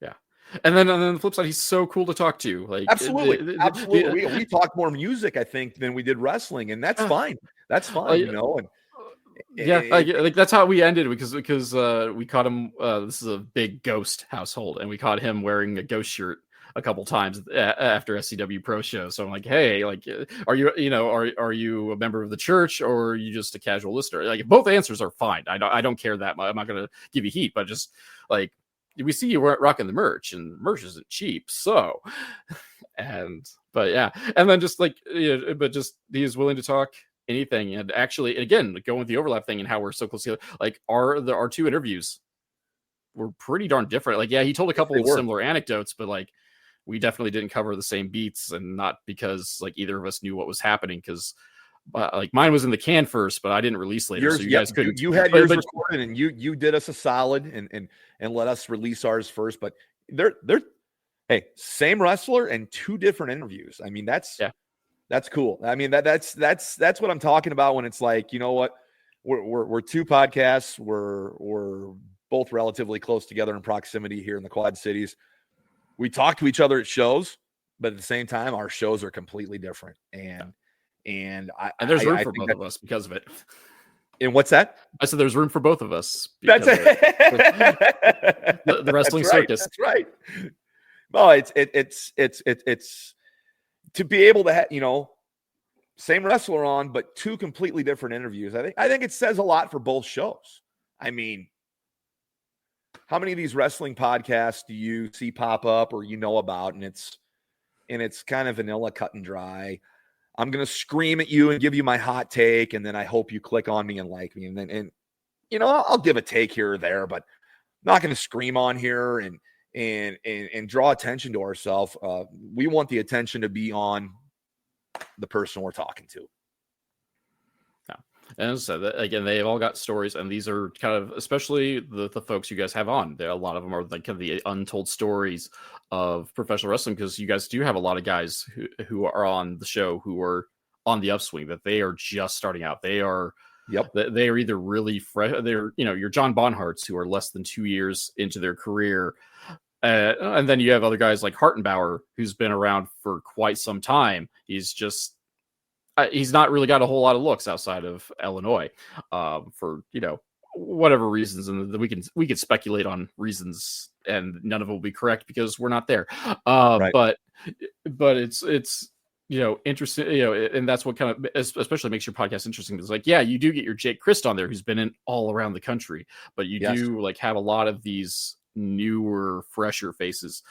Yeah. And then on the flip side, he's so cool to talk to. Like, Absolutely. Absolutely. We talk more music, I think, than we did wrestling, and that's fine. That's fine, like, you know. And yeah, like that's how we ended, because we caught him. This is a big ghost household, and we caught him wearing a ghost shirt a couple times after SCW Pro show. So I'm like, hey, like, are you a member of the church, or are you just a casual listener? Like, both answers are fine. I don't care that much. I'm not gonna give you heat, but just, like, we see you rocking the merch, and merch isn't cheap. So, but yeah, and then just, like, but just he is willing to talk anything. And actually, again, going with the overlap thing and how we're so close together, like, our two interviews were pretty darn different. Like, yeah, he told a couple of similar anecdotes, but, like, we definitely didn't cover the same beats, and not because, like, either of us knew what was happening, because like, mine was in the can first, but I didn't release later. yours, So you guys couldn't. you had yours recorded, and you did us a solid and let us release ours first. But they're hey, same wrestler and two different interviews. I mean, that's cool. I mean, that's what I'm talking about when it's like, you know what, we're two podcasts. We're both relatively close together in proximity here in the Quad Cities. We talk to each other at shows, but at the same time, our shows are completely different. And there's room for both of us because of it. And what's that? I said there's room for both of us. That's it. The wrestling circus. That's right. No, it's to be able to have, same wrestler on, but two completely different interviews. I think it says a lot for both shows. I mean, how many of these wrestling podcasts do you see pop up or about, and it's kind of vanilla, cut and dry? I'm going to scream at you and give you my hot take, and then I hope you click on me and like me. And then, I'll give a take here or there, but I'm not going to scream on here and draw attention to ourselves. We want the attention to be on the person we're talking to. And so again, they've all got stories, and these are kind of, especially the folks you guys have on there, a lot of them are like kind of the untold stories of professional wrestling, because you guys do have a lot of guys who are on the show who are on the upswing, that they are just starting out. They are they are either really fresh, they're your John Bonharts, who are less than 2 years into their career, and then you have other guys like Hartenbauer, who's been around for quite some time. He's not really got a whole lot of looks outside of Illinois, for whatever reasons, and we can speculate on reasons, and none of it will be correct because we're not there. Right. But it's interesting, and that's what kind of especially makes your podcast interesting. It's like, yeah, you do get your Jake Christ on there, who's been in all around the country, but you do like have a lot of these newer, fresher faces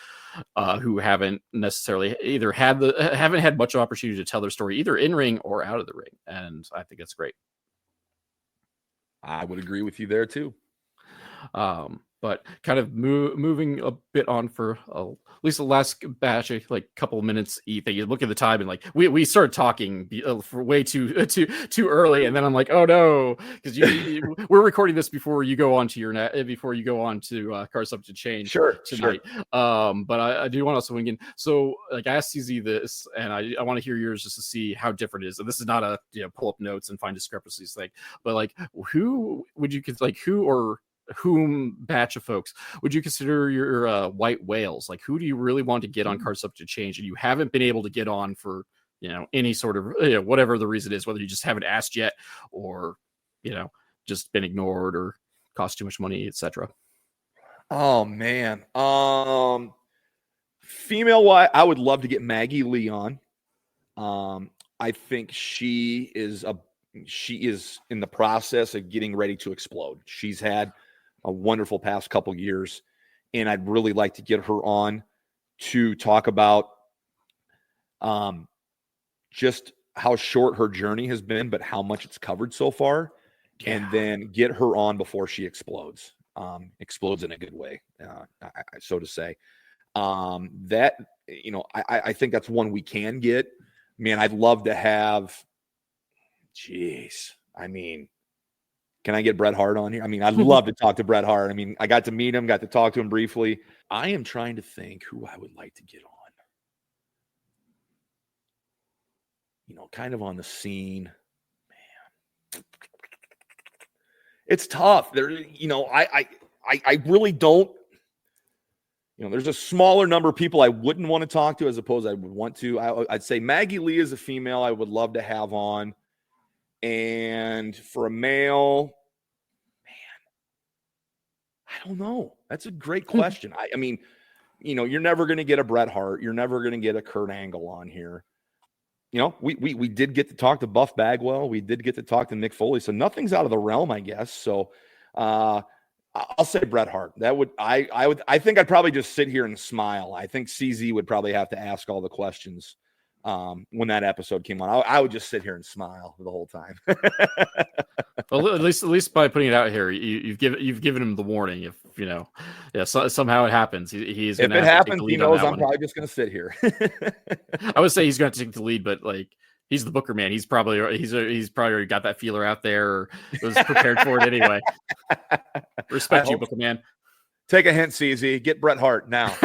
who haven't necessarily haven't had much opportunity to tell their story either in ring or out of the ring, and I think that's great. I would agree with you there too. But kind of moving a bit on for at least the last batch, like couple of minutes. Ethan, you look at the time, and like we started talking for way too early, and then I'm like, oh no, because we're recording this before you go on to Car Subject to Change tonight. Sure. But I do want to also again. So like I asked CZ this, and I want to hear yours just to see how different it is. And this is not a pull up notes and find discrepancies thing, but like who would you whom batch of folks would you consider your white whales? Like, who do you really want to get on Car Subject to Change, and you haven't been able to get on for any sort of whatever the reason is, whether you just haven't asked yet, or just been ignored or cost too much money, etc.? Oh man. Female wise, I would love to get Maggie Lee on. I think she is in the process of getting ready to explode. She's had a wonderful past couple years, and I'd really like to get her on to talk about just how short her journey has been, but how much it's covered so far, and then get her on before she explodes. Explodes in a good way, so to say. That, I think that's one we can get. Man, I'd love to have, I mean, can I get Bret Hart on here? I mean, I'd love to talk to Bret Hart. I mean, I got to meet him, got to talk to him briefly. I am trying to think who I would like to get on. Kind of on the scene. Man. It's tough. There, I really don't. There's a smaller number of people I wouldn't want to talk to as opposed I would want to. I'd say Maggie Lee is a female I would love to have on. And for a male, man, I don't know. That's a great question. I mean, you're never going to get a Bret Hart. You're never going to get a Kurt Angle on here. We did get to talk to Buff Bagwell. We did get to talk to Mick Foley. So nothing's out of the realm, I guess. So, I'll say Bret Hart. I think I'd probably just sit here and smile. I think CZ would probably have to ask all the questions when that episode came on. I would just sit here and smile the whole time. Well, at least by putting it out here, you've given him the warning. If somehow it happens, he's if gonna it happens, he knows I'm probably just gonna sit here. I would say he's going to take the lead, but he's the booker man. He's probably already got that feeler out there, or was prepared for it anyway. Respect you, booker man. Take a hint, CZ. Get Bret Hart now.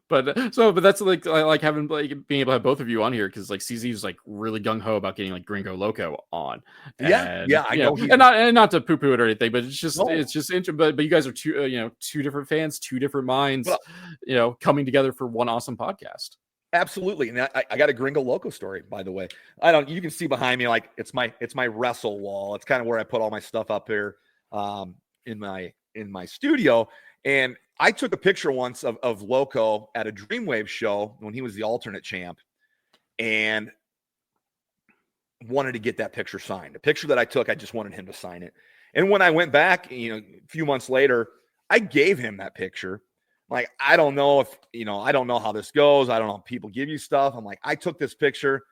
But that's I like having being able to have both of you on here, because CZ is really gung ho about getting Gringo Loco on. I know, and not to poo poo it or anything, but it's just interesting. But you guys are two different fans, two different minds, coming together for one awesome podcast. Absolutely. And I got a Gringo Loco story, by the way. You can see behind me, it's my wrestle wall. It's kind of where I put all my stuff up here in my studio. And I took a picture once of Loco at a Dreamwave show when he was the alternate champ, and wanted to get that picture signed. A picture that I took, I just wanted him to sign it. And when I went back, a few months later, I gave him that picture. I don't know if, I don't know how this goes. I don't know if people give you stuff. I'm I took this picture.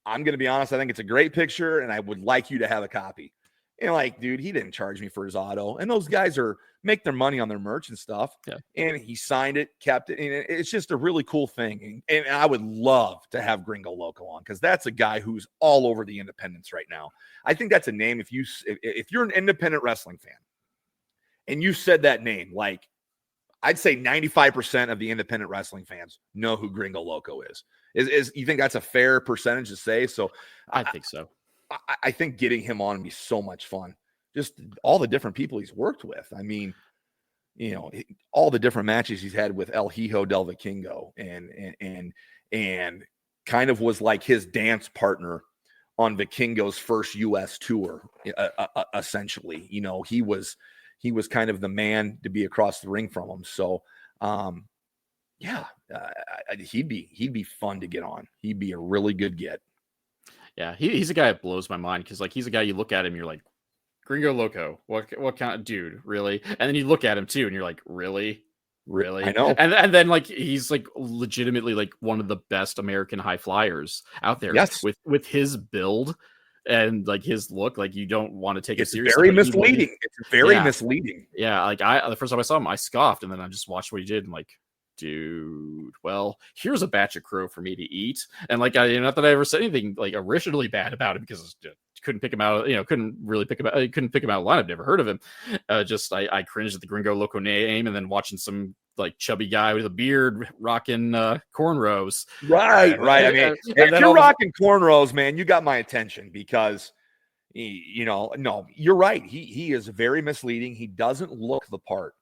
I'm going to be honest. I think it's a great picture, and I would like you to have a copy. And dude, he didn't charge me for his auto. And those guys make their money on their merch and stuff. Yeah. And he signed it, kept it. And it's just a really cool thing. And I would love to have Gringo Loco on, because that's a guy who's all over the independents right now. I think that's a name. If you're an independent wrestling fan and you said that name, I'd say 95% of the independent wrestling fans know who Gringo Loco is. Is you think that's a fair percentage to say? So I think so. I think getting him on would be so much fun. Just all the different people he's worked with. I mean, all the different matches he's had with El Hijo del Vikingo, and kind of was his dance partner on Vikingo's first U.S. tour. Essentially, he was kind of the man to be across the ring from him. So, he'd be fun to get on. He'd be a really good get. Yeah, he's a guy that blows my mind, because he's a guy you look at him, you're like, Gringo Loco, what kind of dude, really? And then you look at him too, and you're like, really? I know. And then he's legitimately one of the best American high flyers out there. Yes. With his build and his look, you don't want to take it seriously. It's very misleading. It's very misleading. Yeah, the first time I saw him, I scoffed, and then I just watched what he did, and dude, well, here's a batch of crow for me to eat. And not that I ever said anything originally bad about him, because couldn't pick him out, couldn't pick him out of line. I've never heard of him. I cringed at the Gringo Loco name, and then watching some chubby guy with a beard rocking cornrows. Right. I mean, if you're rocking cornrows, man, you got my attention, because no, you're right. He is very misleading. He doesn't look the part,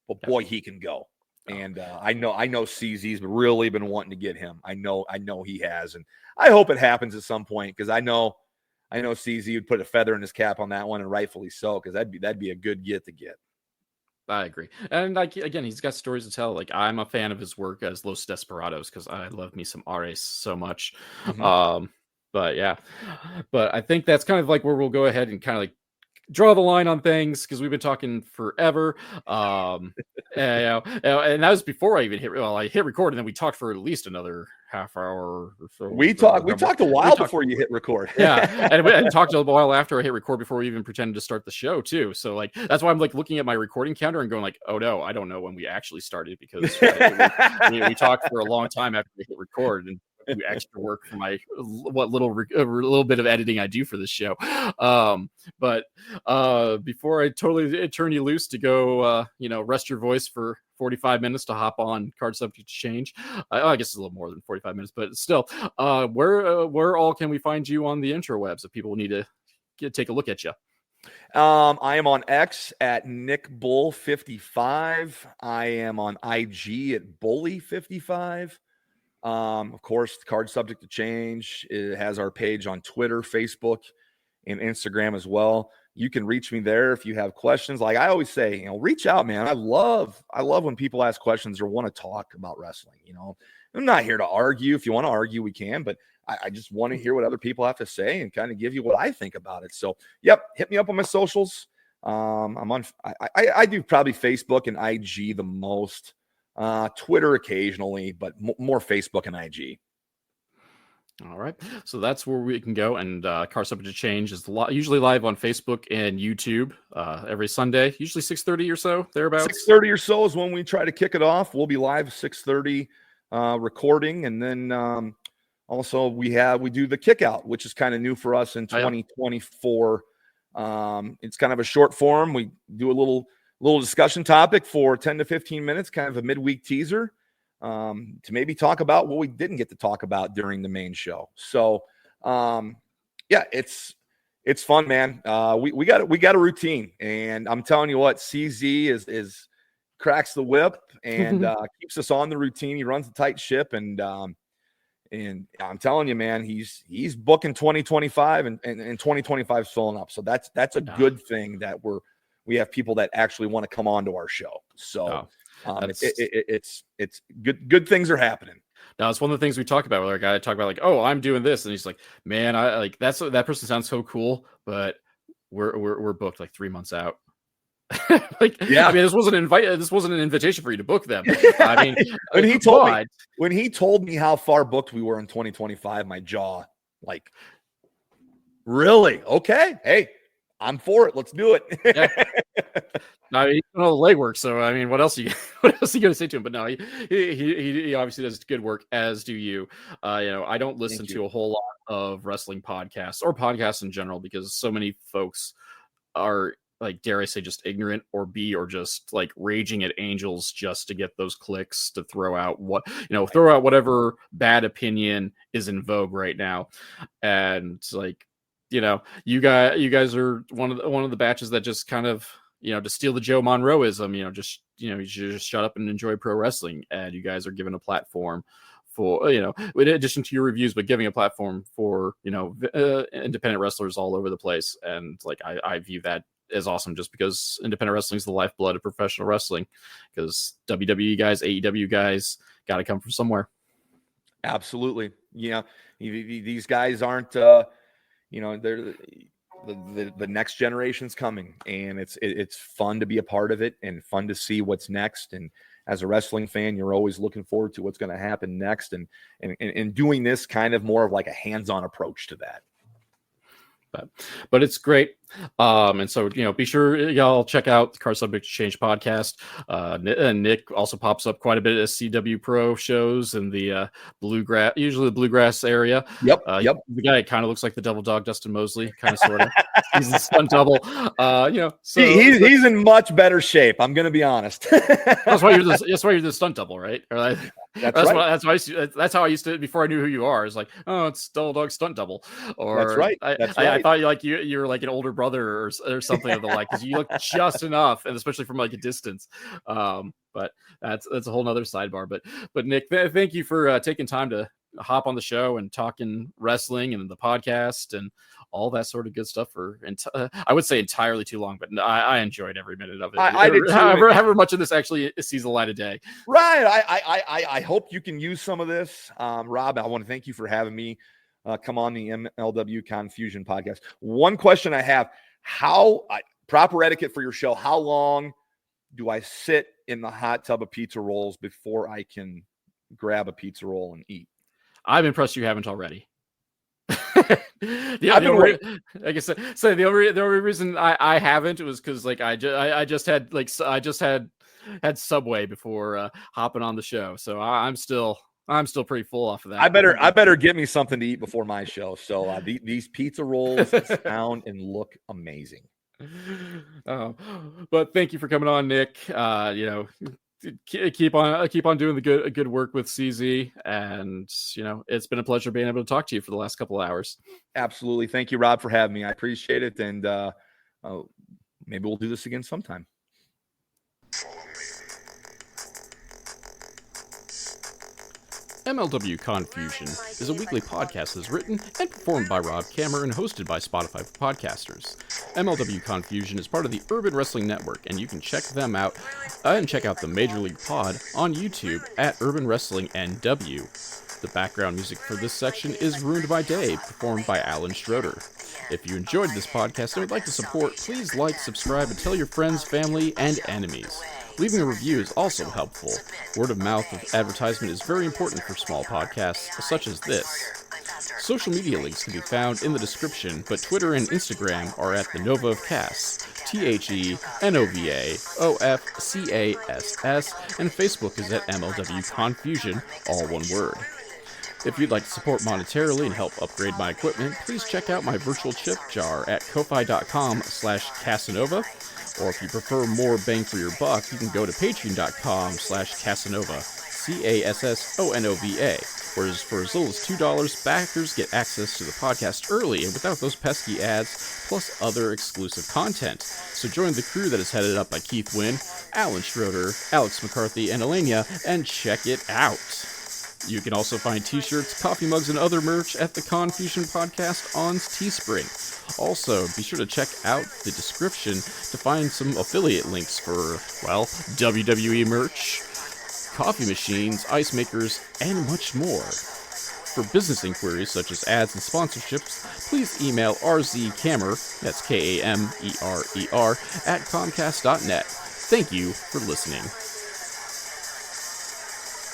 but boy, he can go. And I know CZ's really been wanting to get him. I know he has, and I hope it happens at some point because I know CZ would put a feather in his cap on that one, and rightfully so, because that'd be a good get to get. I agree. And like again, he's got stories to tell. Like I'm a fan of his work as Los Desperados because I love me some Ares so much. But yeah, but I think that's kind of like where we'll go ahead and kind of like draw the line on things because we've been talking forever. And that was before I even hit. Well, I hit record and then we talked for at least another half hour or so. We talked a while before you hit record. Yeah, and we talked a while after I hit record before we even pretended to start the show too. So like that's why I'm like looking at my recording counter and going like, oh no, I don't know when we actually started because we talked for a long time after we hit record and do extra work for my little bit of editing I do for this show. But before I totally turn you loose to go, rest your voice for 45 minutes to hop on Card Subject to Change. I guess it's a little more than 45 minutes, but still, where all can we find you on the interwebs if people need to take a look at you? I am on X at NickBull55. I am on IG at Bully55. Of course, Card Subject to Change. It has our page on Twitter, Facebook, and Instagram as well. You can reach me there if you have questions. Like I always say, reach out, man. I love when people ask questions or want to talk about wrestling. I'm not here to argue. If you want to argue, we can, but I just want to hear what other people have to say and kind of give you what I think about it. So, yep, hit me up on my socials. I'm on. I do probably Facebook and IG the most. Twitter occasionally, but more Facebook and IG. All right, so that's where we can go. And Card Subject to Change is usually live on Facebook and YouTube every Sunday, usually 6:30 or so, thereabouts. 6:30 or so is when we try to kick it off. We'll be live 6:30 recording, and then also we do the kick out, which is kind of new for us in 2024. It's kind of a short form. We do a little discussion topic for 10 to 15 minutes, kind of a midweek teaser. To maybe talk about what we didn't get to talk about during the main show. So, yeah, it's fun, man. We got a routine, and I'm telling you what, CZ is cracks the whip and keeps us on the routine. He runs a tight ship, and I'm telling you, man, he's booking 2025 and 2025 is filling up. So that's a good thing that we have people that actually want to come on to our show. So. It's good things are happening. Now it's one of the things we talk about. Where a guy talk about like, oh, I'm doing this, and he's like, man, I like that person sounds so cool, but we're booked like 3 months out. Like, yeah, I mean, this wasn't an invitation for you to book them. I mean, when he told me how far booked we were in 2025, my jaw like, really? Okay, hey, I'm for it. Let's do it. Yeah. No, he's doing all the legwork. So I mean, what else are you going to say to him? But no, he obviously does good work, as do you. I don't listen to a whole lot of wrestling podcasts or podcasts in general because so many folks are, like, dare I say, just ignorant or just like raging at angels just to get those clicks to throw out whatever bad opinion is in vogue right now. And like, you guys are one of the batches that just kind of, to steal the Joe Monroeism, you just shut up and enjoy pro wrestling. And you guys are given a platform for, in addition to your reviews, but giving a platform for, independent wrestlers all over the place. And like, I view that as awesome just because independent wrestling is the lifeblood of professional wrestling, because WWE guys, AEW guys got to come from somewhere. Absolutely. These guys aren't, they're the next generation's coming, and it's fun to be a part of it and fun to see what's next. And as a wrestling fan, you're always looking forward to what's going to happen next, and doing this kind of more of like a hands-on approach to that. But it's great. And so, be sure y'all check out the Card Subject to Change podcast. Nick also pops up quite a bit at CW Pro shows in the usually the bluegrass area. Yep. The guy kind of looks like the Devil Dog Dustin Mosley, kind of sort of. He's a stunt double. So he's in much better shape. I'm going to be honest. That's why you're the stunt double, right? That's right. That's how I used to, before I knew who you are. It's like, oh, it's Devil Dog Stunt Double. Or that's right. I thought you were like an older brother or something of the like, because you look just enough, and especially from like a distance. but that's a whole nother sidebar. But Nick, thank you for taking time to hop on the show and talking wrestling and the podcast and all that sort of good stuff for I would say entirely too long, but I enjoyed every minute of it. I did too. However much of this actually sees the light of day. Right. I hope you can use some of this. Rob, I want to thank you for having me come on the MLW Confusion podcast. One question I have, proper etiquette for your show, how long do I sit in the hot tub of pizza rolls before I can grab a pizza roll and eat? I'm impressed you haven't already. Like I said, so the only reason I haven't was because like I just had Subway before hopping on the show, so I'm still pretty full off of that. I better get me something to eat before my show. So these pizza rolls sound and look amazing. But thank you for coming on, Nick. Keep on doing the good work with CZ, and it's been a pleasure being able to talk to you for the last couple of hours. Absolutely. Thank you, Rob, for having me. I appreciate it, and maybe we'll do this again sometime. MLW Confusion is a weekly podcast that is written and performed by Rob Kammer and hosted by Spotify for podcasters. MLW Confusion is part of the Urban Wrestling Network, and you can check them out and check out the Major League Pod on YouTube at Urban Wrestling NW. The background music for this section is Ruined by Day, performed by Alan Schroeder. If you enjoyed this podcast and would like to support, please like, subscribe, and tell your friends, family, and enemies. Leaving a review is also helpful. Word of mouth of advertisement is very important for small podcasts such as this. Social media links can be found in the description, but Twitter and Instagram are at the Nova of Cass, TheNovaofCass, and Facebook is at MLW Confusion, all one word. If you'd like to support monetarily and help upgrade my equipment, please check out my virtual chip jar at ko-fi.com/Casanova. Or if you prefer more bang for your buck, you can go to patreon.com/Casanova, CASSONOVA, where for as little as $2, backers get access to the podcast early and without those pesky ads, plus other exclusive content. So join the crew that is headed up by Keith Wynn, Alan Schroeder, Alex McCarthy, and Elenia, and check it out. You can also find t-shirts, coffee mugs, and other merch at the Confusion Podcast on Teespring. Also, be sure to check out the description to find some affiliate links for, WWE merch, coffee machines, ice makers, and much more. For business inquiries such as ads and sponsorships, please email rzkammer, that's Kamerer, at comcast.net. Thank you for listening.